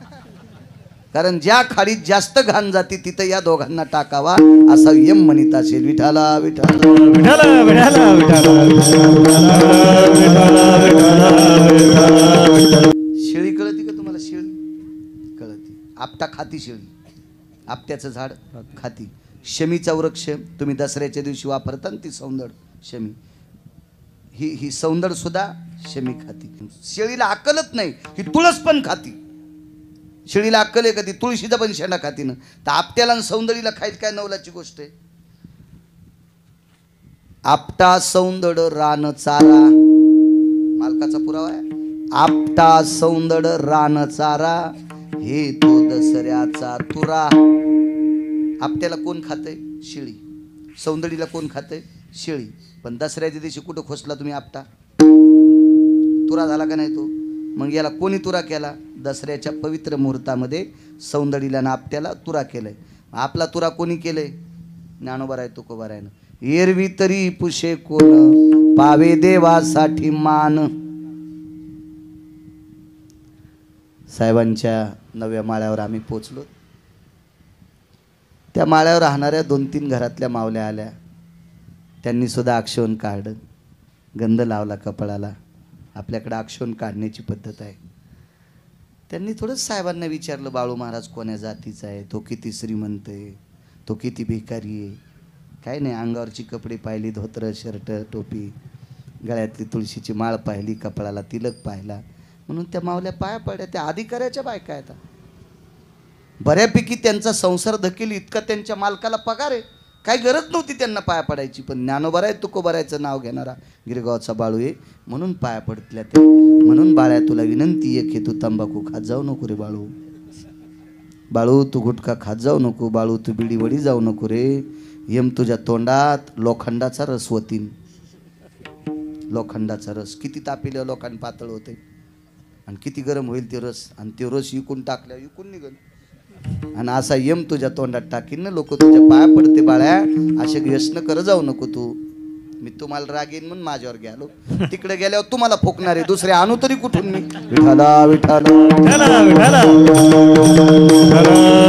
कारण ज्या खाडीत जास्त घाण जाती तिथं या दोघांना टाकावा असा यम म्हणत असेल. विठाला विठाला विठाला विठाला विठाला. शेळी कळती का तुम्हाला. शेळी कळती. आपटा खाती शेळी. आपट्याचं झाड खाती. शमीचा वृक्ष तुम्ही दसऱ्याच्या दिवशी वापरता ती सौंदड शमी. ही सौंदड सुद्धा शमी खाती. शेळीला अक्कलच नाही. ही तुळस पण खाती. शेळीला अक्कल आहे का ती तुळशीचा पण शेंडा खाती ना. तर आपट्याला आणि सौंदडीला खायला काय नवलाची गोष्ट आहे. आपटा सौंदड रान चारा. मालकाचा पुरावा आहे. आपटा सौंदड रान चारा हे तो दसऱ्याचा तुरा. आपट्याला कोण खातंय. शेळी. सौंदडीला कोण खातंय. शेळी. पण दसऱ्याच्या दिवशी कुठं खोसला तुम्ही आपटा. तुरा झाला का नाही तो. मग याला कोणी तुरा केला. दसऱ्याच्या पवित्र मुहूर्तामध्ये सौंदडीला ना आपट्याला तुरा केलाय. आपला तुरा कोणी केलंय. ज्ञानोबा आहे तुकोबा आहे. एरवी तरी पुशे कोण पावे देवासाठी मान. साहेबांच्या 9व्या माळ्यावर आम्ही पोचलो. त्या माळ्यावर राहणाऱ्या 2-3 घरातल्या मावल्या आल्या. त्यांनी सुद्धा आक्षेपण काढलं. गंध लावला कपाळाला. आपल्याकडे आक्षेपण काढण्याची पद्धत आहे. त्यांनी थोडंच साहेबांना विचारलं, बाळू महाराज कोण्या जातीचा आहे, तो किती श्रीमंत आहे, तो किती भिकारी आहे. काय नाही, अंगावरची कपडे पाहिली, धोतर शर्ट टोपी, गळ्यातली तुळशीची माळ पाहिली, कपाळाला तिलक पाहिला, म्हणून त्या मावल्या पाया पडल्या. त्या अधिकाऱ्याच्या बायका आहेत. बऱ्यापैकी त्यांचा संसार धकेल इतका त्यांच्या मालकाला पगार आहे, काही गरज नव्हती त्यांना पाया पडायची. पण ज्ञानोबराय तुकोबरायचं नाव घेणारा गिरगावचा बाळू आहे म्हणून पाया पडतल्या त्या. म्हणून बाळ्या तुला विनंती आहे की तू तंबाखू खात जाऊ नको रे बाळू. बाळू तू गुटखा खात जाऊ नको. बाळू तू बिडी वडी जाऊ नको रे. यम तुझ्या तोंडात लोखंडाचा रस होतीन. लोखंडाचा रस किती तापिलं लोखंड पातळ होते आणि किती गरम होईल ते रस, आणि ते रस विकून टाकल्या विकून निघल. आणि असा यम तुझ्या तोंडात टाकीन ना, लोक तुझ्या पाया पडते बाळ्या. असे व्यसन कर जाऊ नको तू. मी तुम्हाला रागीन म्हणून माझ्यावर गेलो, तिकडे गेल्यावर तुम्हाला फोकणार आहे. दुसरे आणू तरी कुठून मी. विठाला विठाला विठाला विठाला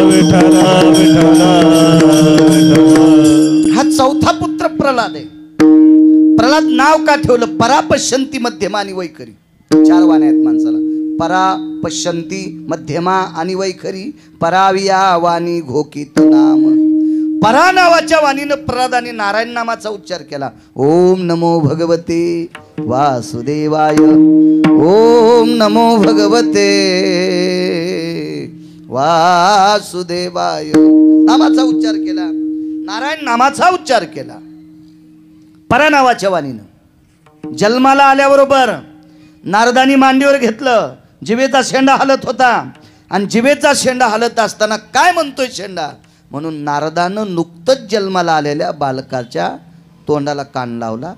विठाला विठाला. हा चौथा पुत्र प्रल्हाद आहे. प्रल्हाद नाव का ठेवलं? परापश्यंती मध्यमा आणि वैखरी. 4 वाण्या आहेत माणसाला. परा पश्यंती मध्यमा आणि वैखरी. पराविया वाणी घोकीत नाम. परा नावाच्या वाणीनं प्रल्हादाने नारायण नामाचा उच्चार केला. ओम नमो भगवते वासुदेवाय. ओम नमो भगवते वासुदेवाय नामाचा उच्चार केला. नारायण नामाचा उच्चार केला परा नावाच्या वाणीनं. जन्माला आल्याबरोबर नारदानी मांडीवर घेतलं. जिभेचा शेंडा हलत होता आणि जिभेचा शेंडा हलत असताना काय म्हणतोय शेंडा, म्हणून नारदानं नुकतंच जन्माला आलेल्या बालकाच्या तोंडाला कान लावला.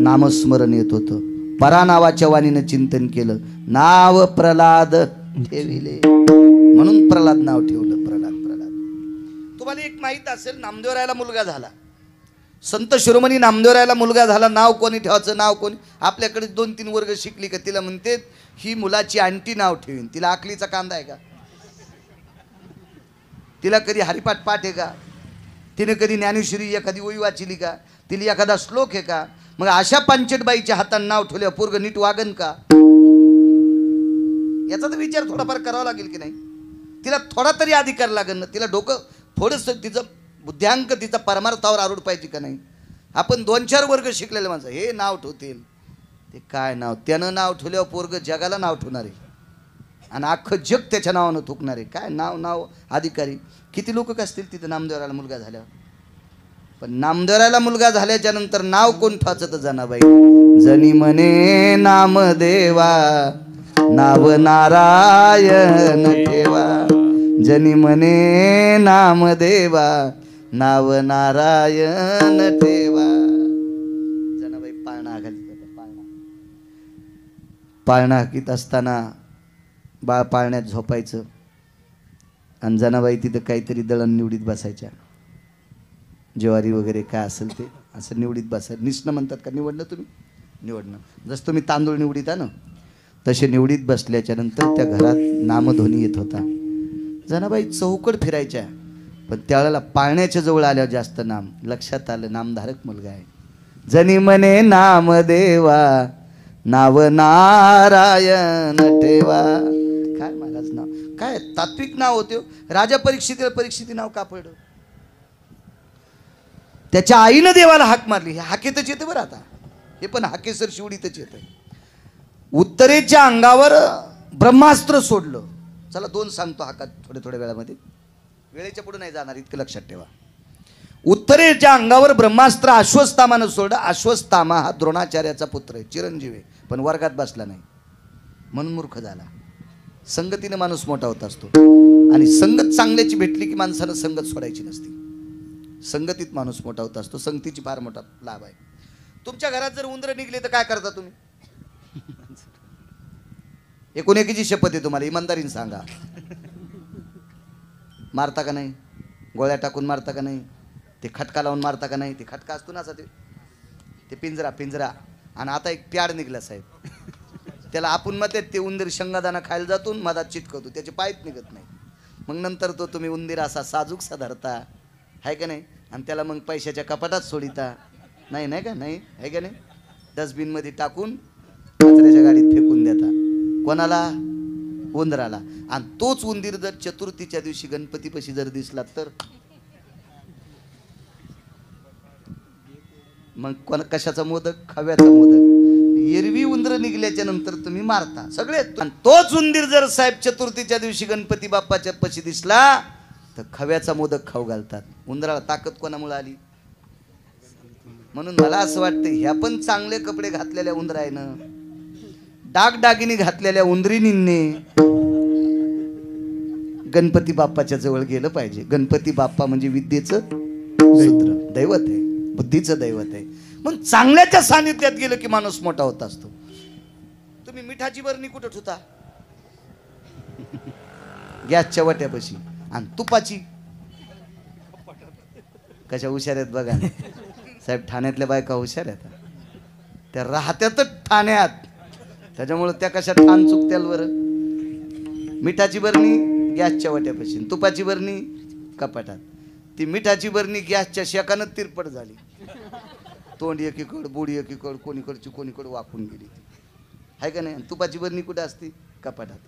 नामस्मरण येत होतं. परा नावाच्या वाणीनं चिंतन केलं. नाव प्रल्हाद ठेविले म्हणून प्रल्हाद नाव ठेवलं. प्रल्हाद प्रल्हाद. तुम्हाला एक माहित असेल, नामदेवरायाला मुलगा झाला. संत शिरोमणी नामदेवरायाला मुलगा झाला. नाव कोणी ठेवायचं? नाव कोणी? आपल्याकडे 2-3 वर्ग शिकली का तिला म्हणते ही मुलाची आंटी नाव ठेवीन. तिला आकलीचा कांदा आहे का? तिला कधी हरिपाठ पाठ आहे का? तिने कधी ज्ञानेश्वरी एखादी ओवी वाचिली का? तिला एखादा श्लोक आहे का? मग अशा पांचटबाईच्या हातानं नाव ठेवल्यावर पोरग नीट वागन का? याचा तर विचार थोडाफार करावा लागेल की नाही? तिला थोडा तरी अधिकार लागेल ना. तिला डोकं थोडंसं तिचं बुद्ध्यांक तिचा परमार्थावर आरूढ पाहिजे का नाही? आपण 2-4 वर्ग शिकलेले माणसं हे नाव ठेवतील. ते काय नाव? त्यानं नाव ठेवल्यावर पोरग जगाला नाव ठेवणार आहे आणि अख्खं जग त्याच्या नावानं थुकणार आहे. काय नाव नाव अधिकारी. किती लोक असतील तिथं नामदेवराला मुलगा झाल्यावर. पण नामदेवराला मुलगा झाल्याच्या नंतर नाव कोण ठेवायचं? तर जनाबाई. जनी म्हणे नामदेवा नाव नारायण ठेवा. जनी म्हणे नामदेवा नाव नारायण ठेवा. जनाबाई पाळणा घालीत होत्या. पाळणा हाकीत असताना बाळ पाळण्यात झोपायचं आणि जनाबाई तिथं काहीतरी दळण निवडीत बसायच्या. ज्वारी वगैरे काय असेल ते असं निवडीत बसायचं. निसणं म्हणतात का? निवडणं तुम्ही? निवडणं. जसं तुम्ही तांदूळ निवडीता ना तसे निवडीत बसल्याच्या नंतर त्या घरात नामध्वनी येत होता. जनाबाई चौकड फिरायच्या. पण त्यावेळेला पाळण्याच्या जवळ आल्यावर जास्त नाम लक्षात आलं. नामधारक मुलगा आहे. जनी म्हणे नामदेवा नाव नारायण ठेवा. काय महाराज नाव? काय तात्विक नाव होते. राजा परीक्षिती नाव का पडलं? त्याच्या आईनं देवाला हाक मारली. हे हाकेतच येते बरं. आता हे पण हाकेसर शिवडीतच येतं. उत्तरेच्या अंगावर ब्रह्मास्त्र सोडलं. चला 2 सांगतो हाकात थोड्या वेळामध्ये. वेळेच्या पुढे नाही जाणार, इतकं लक्षात ठेवा. उत्तरेच्या अंगावर ब्रह्मास्त्र अश्वत्थामानं सोडलं. अश्वत्थामा हा द्रोणाचार्याचा पुत्र आहे, चिरंजीव आहे, पण वर्गात बसला नाही म्हणून मूर्ख झाला. संगतीने माणूस मोठा होत असतो आणि संगत चांगल्याची भेटली की माणसानं संगत सोडायची नसते. संगतीत माणूस मोठा होत असतो. संगतीची फार मोठा लाभ आहे. तुमच्या घरात जर उंदरं निघले तर काय करता तुम्ही? एकूण एकीची शपथ आहे तुम्हाला, इमानदारीने सांगा. मारता का नाही? गोळ्या टाकून मारता का नाही? ते खटका लावून मारता का नाही? ते खटका असतो ना असा ते पिंजरा. आणि आता एक प्याड निघला साहेब. त्याला आपण मग ते उंदीर शेंगादाणा खायला जातो मधात चिटकवतो, त्याचे पायच निघत नाही. मग नंतर तो तुम्ही उंदीर असा साजूकसा धरता आहे का नाही, आणि त्याला मग पैशाच्या कपाटात सोडिता नाही का? नाही आहे का नाही? डस्टबिनमध्ये टाकून कचऱ्याच्या गाडीत फेकून देता. कोणाला? उंदराला. आणि तोच उंदीर जर चतुर्थीच्या दिवशी गणपतीपाशी जर दिसला तर मग कशाचा मोदक? खव्याचा मोदक. एरवी उंदर निघल्याच्या नंतर तुम्ही मारता सगळे. आणि तोच उंदीर जर साहेब चतुर्थीच्या दिवशी गणपती बाप्पाच्या पशी दिसला तर खव्याचा मोदक खाऊ घालतात. उंदराला ताकद कोणामुळे आली? म्हणून मला असं वाटतं ह्या पण चांगले कपडे घातलेल्या उंदरायनं, डागडागिनी घातलेल्या उंदरिणींनी गणपती बाप्पाच्या जवळ गेलं पाहिजे. गणपती बाप्पा म्हणजे विद्येचं सूत्र, दैवत आहे, बुद्धीचं दैवत आहे. म्हणून चांगल्याच्या सानिध्यात गेलं की माणूस मोठा होत असतो. तुम्ही मिठाची बरणी कुठं ठेवता? गॅसच्या वाट्यापाशी. आणि तुपाची कशा हुशार आहेत बघा साहेब. ठाण्यातल्या बायका हुशार आहेत, त्या राहत्यातच ठाण्यात, त्याच्यामुळे त्या कशा ठाण चुकत्याल बरं. मिठाची बरणी गॅसच्या वाट्यापाशी, तुपाची बरणी कपाटात. ती मिठाची बरणी गॅसच्या शेकानं तिरपट झाली, तोंड एकीकड बुडी एकीकड, कोणीकडची कोणीकडे वाकून गेली, आहे का नाही. तुपाची बरणी कुठं असते? कपाटात.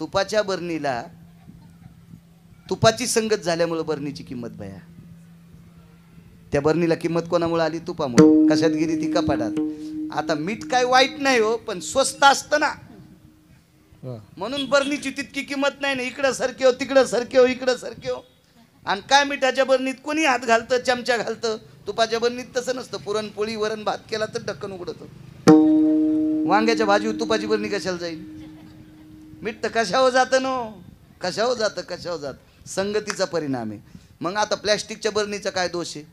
तुपाच्या बरणीला तुपाची संगत झाल्यामुळे बरणीची किंमत भया. त्या बरणीला किंमत कोणामुळे आली? तुपामुळे. कशात गेली ती? कपाटात. आता मीठ काय वाईट नाही हो, पण स्वस्त असतं ना, म्हणून बरणीची तितकी किंमत नाही ना. इकडं सरके हो, तिकडं सरके हो, इकडं सरके हो. आणि काय मिठाच्या बरणीत कोणी हात घालतं, चमचा घालतं. तुपाच्या बरणीत तसं नसतं. पुरणपोळी वरण भात केला तर ढक्कन उघडतं. वांग्याच्या भाजी तुपाची बरणी कशाला जाईल? मीठ तर कशावर जातं नो, कशावर जातं, कशावर जातं. संगतीचा परिणाम आहे. मग आता प्लॅस्टिकच्या बरणीचा काय दोष आहे?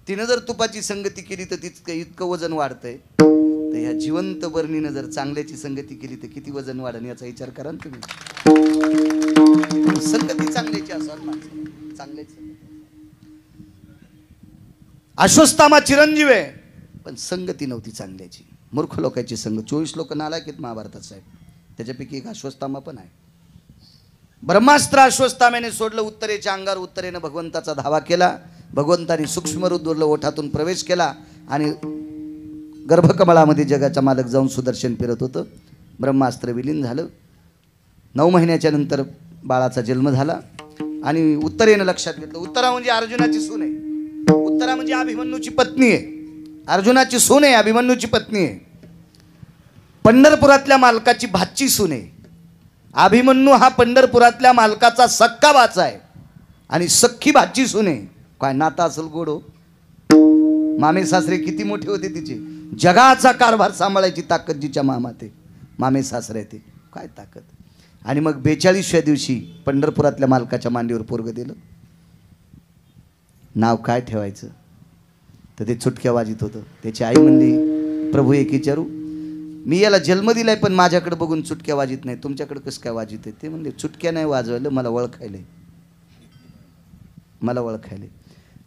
तिनं जर तुपाची संगती केली तर तितकं इतकं वजन वाढतंय. तर ह्या जिवंत बरणीनं जर चांगल्याची संगती केली तर किती वजन वाढन याचा विचार करा ना तुम्ही. संगती चांगल्याची असाल माणसं, चांगल्याची. अश्वत्थामा चिरंजीव आहे, पण संगती नव्हती चांगल्याची. मूर्ख लोकांची संगत. 24 लोक नालायक आहेत महाभारतात साहेब, त्याच्यापैकी एक अश्वत्थामा पण आहे. ब्रह्मास्त्र अश्वत्थाम्याने सोडलं उत्तरेच्या अंगावर. उत्तरेनं भगवंताचा धावा केला. भगवंताने सूक्ष्म रुद्रला ओठातून प्रवेश केला आणि गर्भकमळामध्ये जगाचा मालक जाऊन सुदर्शन फिरत होतं. ब्रह्मास्त्र विलीन झालं. 9 महिन्याच्या नंतर बाळाचा जन्म झाला. आणि उत्तरेनं लक्षात घेतलं, उत्तरा म्हणजे अर्जुनाची सून आहे. उत्तरा म्हणजे अभिमन्यूची पत्नी आहे. अर्जुनाची सून आहे, अभिमन्यूची पत्नी आहे. पंढरपुरातल्या मालकाची भाची सून आहे. अभिमन्यू हा पंढरपुरातल्या मालकाचा सक्का भाचा आहे आणि सख्खी भाची सून आहे. काय नाता असेल गोड हो. मामे सासरे किती मोठे होते तिचे. जगाचा कारभार सांभाळायची ताकद जिच्या मामाते मामे सासरे ते काय ताकद. आणि मग 42व्या दिवशी पंढरपुरातल्या मालकाच्या मांडीवर पोरग दिलं. नाव काय ठेवायचं तर ते चुटक्या वाजित होतं. त्याची आई म्हणली, प्रभू एक विचारू, मी याला जन्म दिलाय पण माझ्याकडे बघून चुटक्या वाजित नाही, तुमच्याकडे कसं काय वाजित आहे? ते म्हणले, चुटक्या नाही वाजवायला, मला ओळखायलंय, मला ओळखायलंय.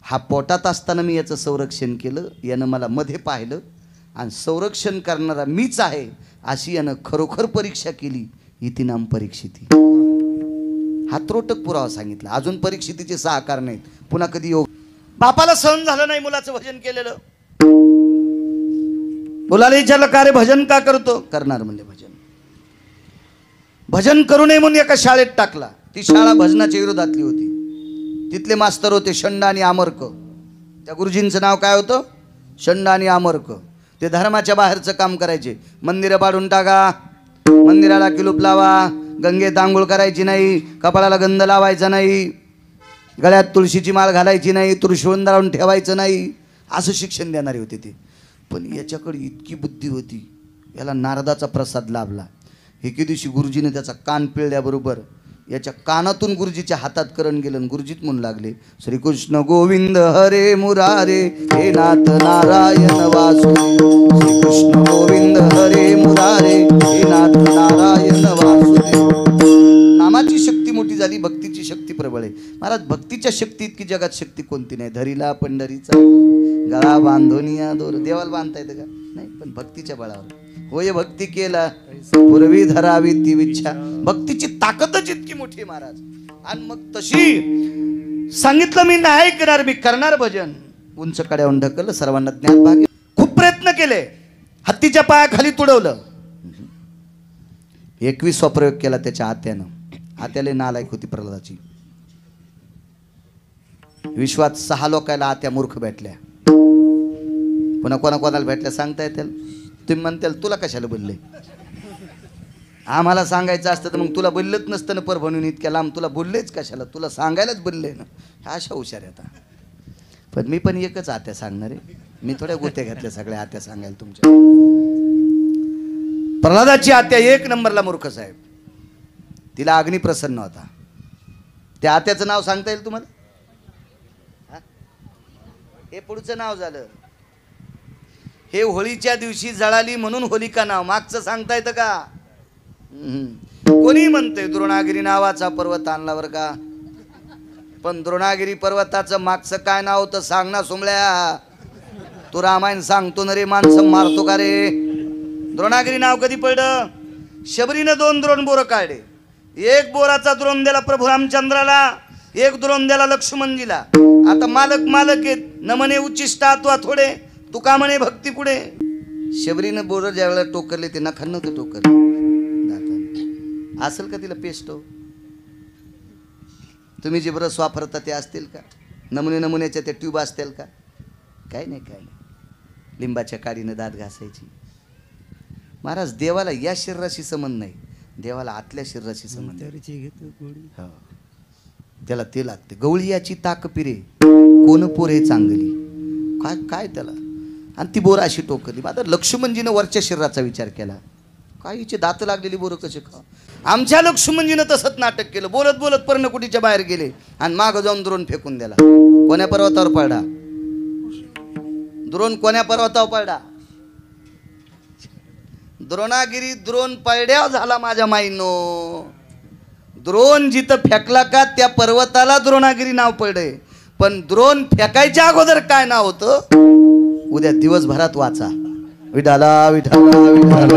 हा पोटात असताना मी याचं संरक्षण केलं, यानं मला मध्ये पाहिलं आणि संरक्षण करणारा मीच आहे अशी यानं खरोखर परीक्षा केली. इति नाम परीक्षिती. हा त्रोटक पुरावा सांगितला. अजून परीक्षितीचे 6 आकार नाहीत. पुन्हा कधी योग. बापाला सहन झालं नाही मुलाचं भजन केलेलं. मुलाला विचारलं, का रे भजन का करतो? करणार म्हणले भजन. भजन करू नये म्हणून एका शाळेत टाकला. ती शाळा भजनाच्या विरोधातली होती. तिथले मास्तर होते षंड आणि आमर्क. त्या गुरुजींचं नाव काय होतं? षंड आणि आमर्क. ते धर्माच्या बाहेरचं काम करायचे. मंदिरं पाडून टाका, मंदिराला किलूप लावा, गंगेत आंघोळ करायची नाही, कपाळाला गंध लावायचा नाही, गळ्यात तुळशीची माळ घालायची नाही, तुळशीवंत लावून ठेवायचं नाही, असं शिक्षण देणारे होते ते. पण याच्याकडे इतकी बुद्धी होती, याला नारदाचा प्रसाद लाभला. एके दिवशी गुरुजीने त्याचा कान पिळल्याबरोबर याच्या कानातून गुरुजीच्या हातात करण गेलं. गुरुजीत म्हणू लागले, श्रीकृष्ण गोविंद हरे मुरारे हे नाथ नारायण वासुदेव. श्रीकृष्ण गोविंद हरे मुरारे हे नाथ नारायण वासुदेव. नामाची शक्ती मोठी झाली, भक्तीची शक्ती प्रबळ आहे. महाराज, भक्तीच्या शक्ती इतकी जगात शक्ती कोणती नाही. धरीला पंढरीचा गळा बांधोनिया दोर. देवाला बांधता येतं का? नाही, पण भक्तीच्या बळावर. होय भक्ती केला पूर्वी धरावी ती इच्छा. भक्तीची ताकदच इतकी मोठी आहे महाराज. आणि मग तशी सांगितलं, मी नाही करणार, मी करणार भजन. उंच कड्यावरून ढकललं, सर्वांना ज्ञान भाग्य. खूप प्रयत्न केले, हत्तीच्या पायाखाली तुडवलं. 21वा प्रयोग केला त्याच्या आत्यानं. आत्याला नालायक होती प्रल्हादाची. विश्वात 6 लोकांना आत्या मूर्ख भेटल्या. पुन्हा कोणाला भेटल्या सांगता येतील. तुम्ही म्हणताल तुला कशाला बोलले, आम्हाला सांगायचं असतं तर मग तुला बोललंच नसतं ना. परभणीहून इतक्या लांब तुला बोललेच कशाला, तुला सांगायलाच बोलले ना. अशा हुशार आता. पण मी पण एकच आत्या सांगणार आहे. मी थोड्या गोत्या घातल्या सगळ्या आत्या सांगायला तुमच्या. प्रल्हादाची आत्या 1 नंबरला मूर्ख साहेब. तिला अग्नी प्रसन्न होता. त्या आत्याचं नाव सांगता येईल तुम्हाला? हे पुढचं नाव झालं. हे होळीच्या दिवशी जळाली म्हणून होलिका नाव. मागचं सांगता येतं का? कोणी म्हणतंय द्रोणागिरी नावाचा पर्वत आणला बरं का. पण द्रोणागिरी पर्वताचं मागचं काय नाव होतं सांग ना सोमळ्या. तू रामायण सांगतो ना रे, माणसं मारतो का रे. द्रोणागिरी नाव कधी पडलं? शबरीनं 2 द्रोण बोरं काढले. 1 बोराचा द्रोण दिला प्रभू रामचंद्राला, 1 द्रोण दिला लक्ष्मणजीला. आता मालक आहेत न म्हणे उच्चिष्ट आत्वा थोडे, तुका म्हणे भक्ती पुढे. शबरीनं बोरं ज्यावेळेला टोकरले ते नखान नव्हते टोकरले. असेल का तिला पेस्ट हो? तुम्ही जे ब्रश वापरता ते असतील का? नमुन्याच्या त्या ट्यूब असतील का? काय नाही. लिंबाच्या काडीनं दात घासायची. महाराज देवाला या शरीराशी संबंध नाही, देवाला आतल्या शरीराशी संबंध. हो, त्याला ते लागते. गवळी याची ताक पिरे कोण पोरे चांगली. काय त्याला. आणि ती बोरं अशी टोकली. आता लक्ष्मणजीनं वरच्या शरीराचा विचार केला. काय हिचे दात लागलेली बोरं कसे खा. आमच्या लक्ष्मणजीनं तसंच नाटक केलं. बोलत बोलत पर्णकुटीच्या बाहेर गेले आणि मागं जाऊन द्रोण फेकून दिला. कोण्या पर्वतावर पडला द्रोण? कोण्या पर्वतावर पडला? द्रोणागिरी द्रोण पडड्याव झाला माझ्या माईनो. द्रोण जिथं फेकला का त्या पर्वताला द्रोणागिरी नाव पडे. पण द्रोण फेकायच्या अगोदर काय नाव होतं? उद्या दिवसभरात वाचा. विठाला विठाला विठाला.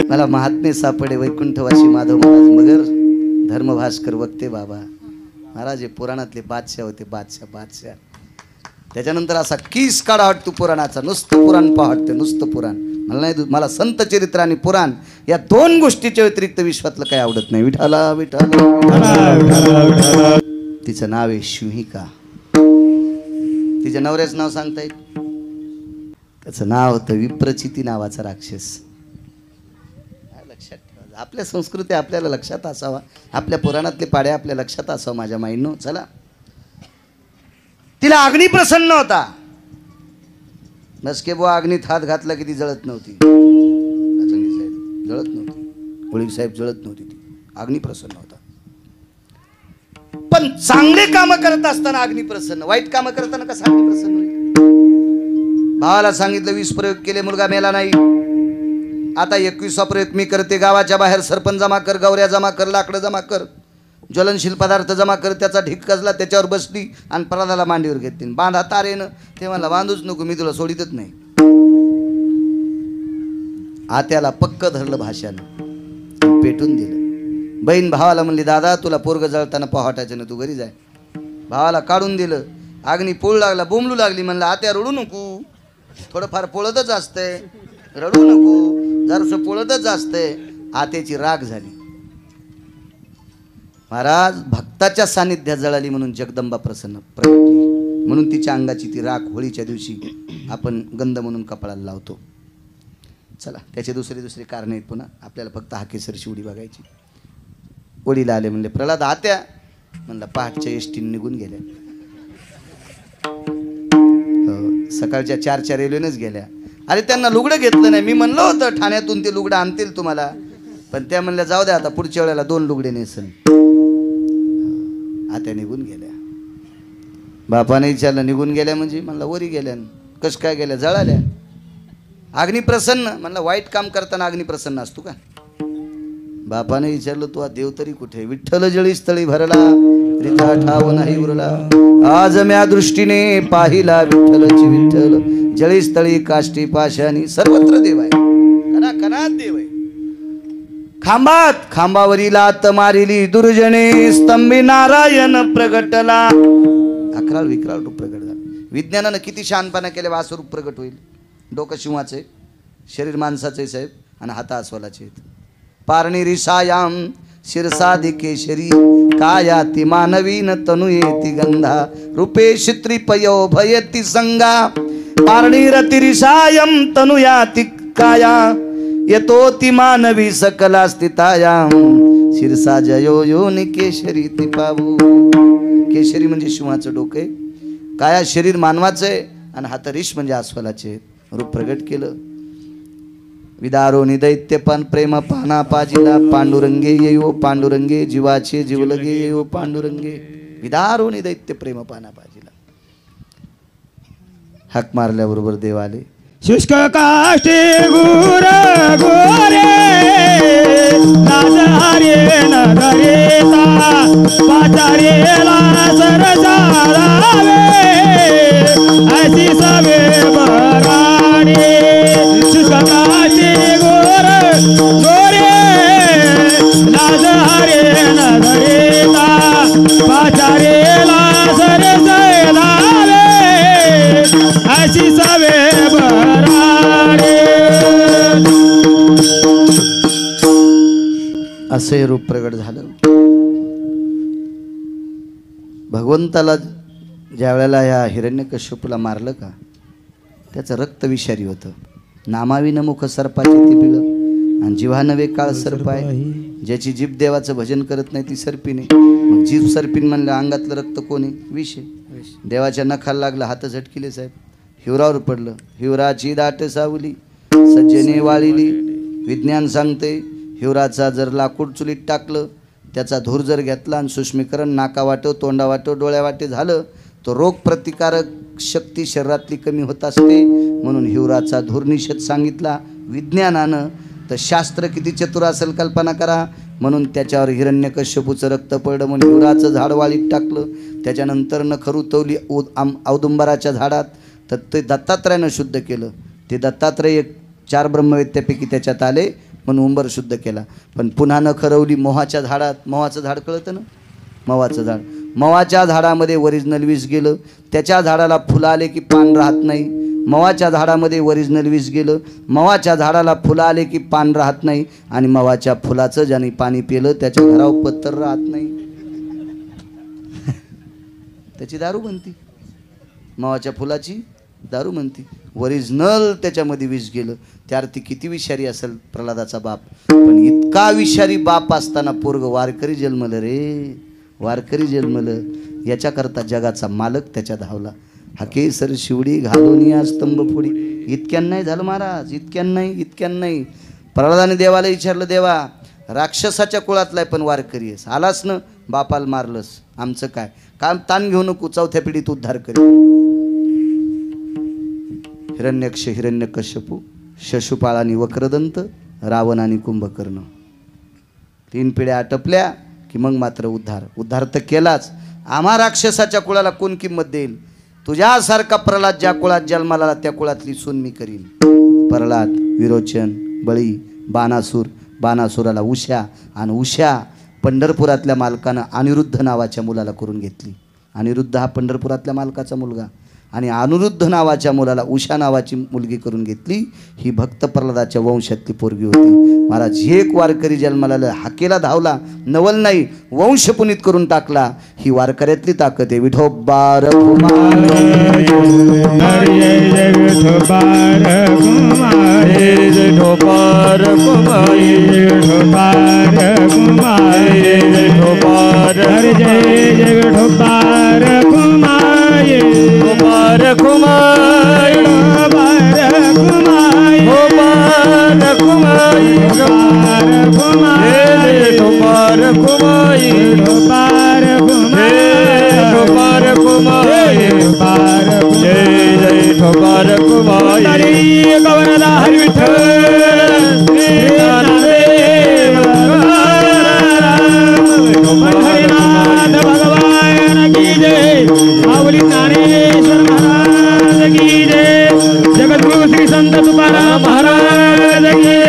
मला महात्मे सापडे वैकुंठवासी माधव महाराज मगर धर्मभास्कर वक्ते बाबा महाराज. हे पुराणातले बादशाह होते. बादशाह. त्याच्यानंतर असा किस काढा वाटतो पुराणाचा. नुसतं पुराण पाहते, नुसतं पुराण. मला नाही, मला संत चरित्र आणि पुराण या 2 गोष्टीच्या व्यतिरिक्त विश्वातलं काही आवडत नाही. विठाला विठाला. तिचं नाव आहे शिविका. तिच्या नवऱ्याचं नाव सांगता येईल? त्याचं नाव होतं विप्रचिती नावाचा राक्षस. लक्षात ठेवा. आपल्या संस्कृती आपल्याला लक्षात असावा, आपल्या पुराणातले पाड्या आपल्या लक्षात असावं माझ्या माईंनो. चला. तिला अग्नी प्रसन्न होता. नसके बुवा अग्नीत हात घातला की ती जळत नव्हती. जळत नव्हती. होळी साहेब जळत नव्हती. ती अग्नी प्रसन्न होता. पण चांगले काम करत असताना अग्नी प्रसन्न, वाईट काम करताना कसा अग्नी प्रसन्न होईल? भावाला सांगितलं 20 प्रयोग केले, मुलगा मेला नाही. आता 21वा प्रयोग मी करते. गावाच्या बाहेर सरपंच जमा कर, गौऱ्या जमा कर, लाकडं जमा कर, ज्वलनशील पदार्थ जमा कर. त्याचा ढीक कजला, त्याच्यावर बसली आणि प्रल्हादाला मांडीवर घेतली. बांधा तारेनं. ते मला बांधूच नको, मी तुला सोडितच नाही. आत्याला पक्क धरलं भाषानं, पेटून दिलं. बहीण भावाला म्हणली दादा तुला पोरग जळताना पहाटायचं ना, तू घरी जाय. भावाला काढून दिलं. अग्नी पोळ लागला, बोंबलू लागली. म्हणलं आत्या रडू नको, थोडंफार पोळतच असतंय, रडू नको, जरासं पोळतच असतंय. आत्याची राग झाली. महाराज भक्ताच्या सानिध्यात जळाली म्हणून जगदंबा प्रसन्न प्रगटली. म्हणून तिच्या अंगाची ती राख होळीच्या दिवशी आपण गंध म्हणून कपाळाला लावतो. चला, त्याचे दुसरे कारण आहेत. पुन्हा आपल्याला फक्त हा केसरची उडी बघायची. ओढीला आले म्हणले प्रल्हाद आत्या. म्हणलं पहाटच्या एसटीने निघून गेल्या. सकाळच्या 4च्या रेल्वेनेच गेल्या. अरे त्यांना लुगडं घेतलं नाही. मी म्हणलं होतं ठाण्यातून ते लुगडं आणतील तुम्हाला, पण त्या म्हणल्या जाऊ द्या आता पुढच्या वेळेला 2 लुगडे नेसन. आत्या निघून गेल्या. बापाने विचारलं निघून गेल्या म्हणजे? म्हणलं वरी गेल्या. कस काय गेल्या? जळाल्या. अग्निप्रसन्न. म्हणलं वाईट काम करताना अग्निप्रसन्न असतो का? बापाने विचारलं तू देव तरी कुठे? विठ्ठल जळी स्थळी भरला त्रिजा ठाव नाही उरला. आज म्या दृष्टीने पाहिला विठ्ठलची विठ्ठल जळी स्थळी काष्टी पाशानी. सर्वत्र देव आहे, कणा कणात देव आहे. खांबावरी लात मारिली दुर्जने स्तंभी नारायण प्रगटला. अकराळ विकराळ रूप प्रगट झाला. विज्ञानानं किती शहाणपणा केले वासरूप प्रगट होईल. डोकं शिवाचे, शरीर माणसाचे साहेब, आणि हाता अस्वलाचे आहेत. पारणी रिसायाम शिरसादी केशरी काया ती मानवीन तनु येती गंधा रूपे शित्रिपयो भयती संगा पारणी रतिरिसायम तनु याती काया येतो ती मानवी सकला स्थितायाम शिरसा जयो योनी केशरी ती पावू. केशरी म्हणजे शिवाचं डोके, काया शरीर मानवाचं आहे आणि हात रिष म्हणजे अस्वलाचे रूप प्रगट केलं. विदारोनी दैत्यपण प्रेम पाना पाजिला पांडुरंगे येऊ पांडुरंगे जीवाचे जीवलगे येऊ पांडुरंगे विदारोनी दैत्य प्रेम पाना पाजिला. हाक मारल्याबरोबर देव आले. शुष्क काष्टी गुर गोरे नाजहारे नगरेता पाचारेला सरजावे ऐसी सवे बराणे. शुष्क काष्टी गुर गोरे नाजहारे नगरेता पाचारेला सरजावे ऐसी सवे असे रूप प्रगट झालं. भगवंताला ज्या वेळेला या हिरण्यकश्यपूला मारलं का त्याचं रक्त विषारी होतं. नामाविन मुख सर्पाची ती बिळ आणि जिव्हा नवे काळ सर्प आहे. ज्याची जीभ देवाचं भजन करत नाही ती सर्पिने. मग जीभ सर्पिन म्हणलं अंगातलं रक्त कोणी विष आहे. देवाच्या नखाला लागलं हात झटकिले साहेब. हिवरावर पडलं. हिवराची दाट सावली सज्जने वाळिली. विज्ञान सांगते हिवराचा जर लाकूड चुलीत टाकलं त्याचा धूर जर घेतला आणि सुष्मीकरण नाका वाटो तोंडा वाटो डोळ्या वाटे झालं तो रोग प्रतिकारक शक्ती शरीरातली कमी होत असते. म्हणून हिवराचा धूर निषेध सांगितला विज्ञानानं. तर शास्त्र किती चतुर असेल कल्पना करा. म्हणून त्याच्यावर हिरण्यकश्यपूचं रक्त पडलं म्हणून हिवराचं झाड वाळीत टाकलं. त्याच्यानंतर नखर उतवली औदुंबराच्या झाडात तर ते दत्तात्रयानं शुद्ध केलं. ते दत्तात्रय 4 ब्रह्मवेत्यापैकी त्याच्यात आले म्हणून उंबर शुद्ध केला. पण पुन्हा नखरवली मोहाच्या झाडात. मोहाचं झाड कळतं ना, मवाचं झाड. मवाच्या झाडामध्ये ओरिजिनल विष गेलं. त्याच्या झाडाला फुलं आले की पान राहत नाही. मवाच्या झाडामध्ये ओरिजिनल विष गेलं. मवाच्या झाडाला फुलं आले की पान राहत नाही आणि मवाच्या फुलाचं ज्याने पाणी पिलं त्याच्या घरावर पत्तर राहत नाही. त्याची दारू बनती. मवाच्या फुलाची दारू म्हणती. ओरिजिनल त्याच्यामध्ये विष गेलं. त्या अर्थी किती विषारी असेल प्रल्हादाचा बाप. पण इतका विषारी बाप असताना पोरग वारकरी जन्मलं रे, वारकरी जन्मलं. याच्याकरता जगाचा मालक त्याच्या धावला. हाकेसर शिवडी घालून या स्तंभ फोडी. इतक्यान नाही झालं महाराज, इतक्यान नाही, इतक्यान नाही. प्रल्हादाने देवाला विचारलं, देवा राक्षसाच्या कुळातलाय पण वारकरी आहेस, आलास ना बापाला मारलंस, आमचं काय काम ताण घेऊ नको, 4थ्या पिढीत उद्धार करेल. हिरण्यकश्यपू, शशुपाळ आणि वक्रदंत, रावण आणि कुंभकर्ण 3 पिढ्या आटपल्या की मग मात्र उद्धार. उद्धार तर केलाच. आम्हा राक्षसाच्या कुळाला कोण किंमत देईल? तुझ्यासारखा प्रल्हाद ज्या कुळात जन्माला आला त्या कुळातली सून मी करीन. प्रल्हाद, विरोचन, बळी, बाणासूर, बाणासुराला उषा आणि उषा पंढरपुरातल्या मालकानं अनिरुद्ध नावाच्या मुलाला करून घेतली. अनिरुद्ध हा पंढरपुरातल्या मालकाचा मुलगा आणि अनिरुद्ध नावाच्या मुलाला उषा नावाची मुलगी करून घेतली. ही भक्त प्रल्हादाच्या वंशातली पोरगी होती. महाराज एक वारकरी जन्माला हाकेला धावला, नवल नाही वंश पुनीत करून टाकला. ही वारकऱ्यातली ताकद आहे. विठोबार जगद्गुरु श्री संत तुकाराम महाराज की जय.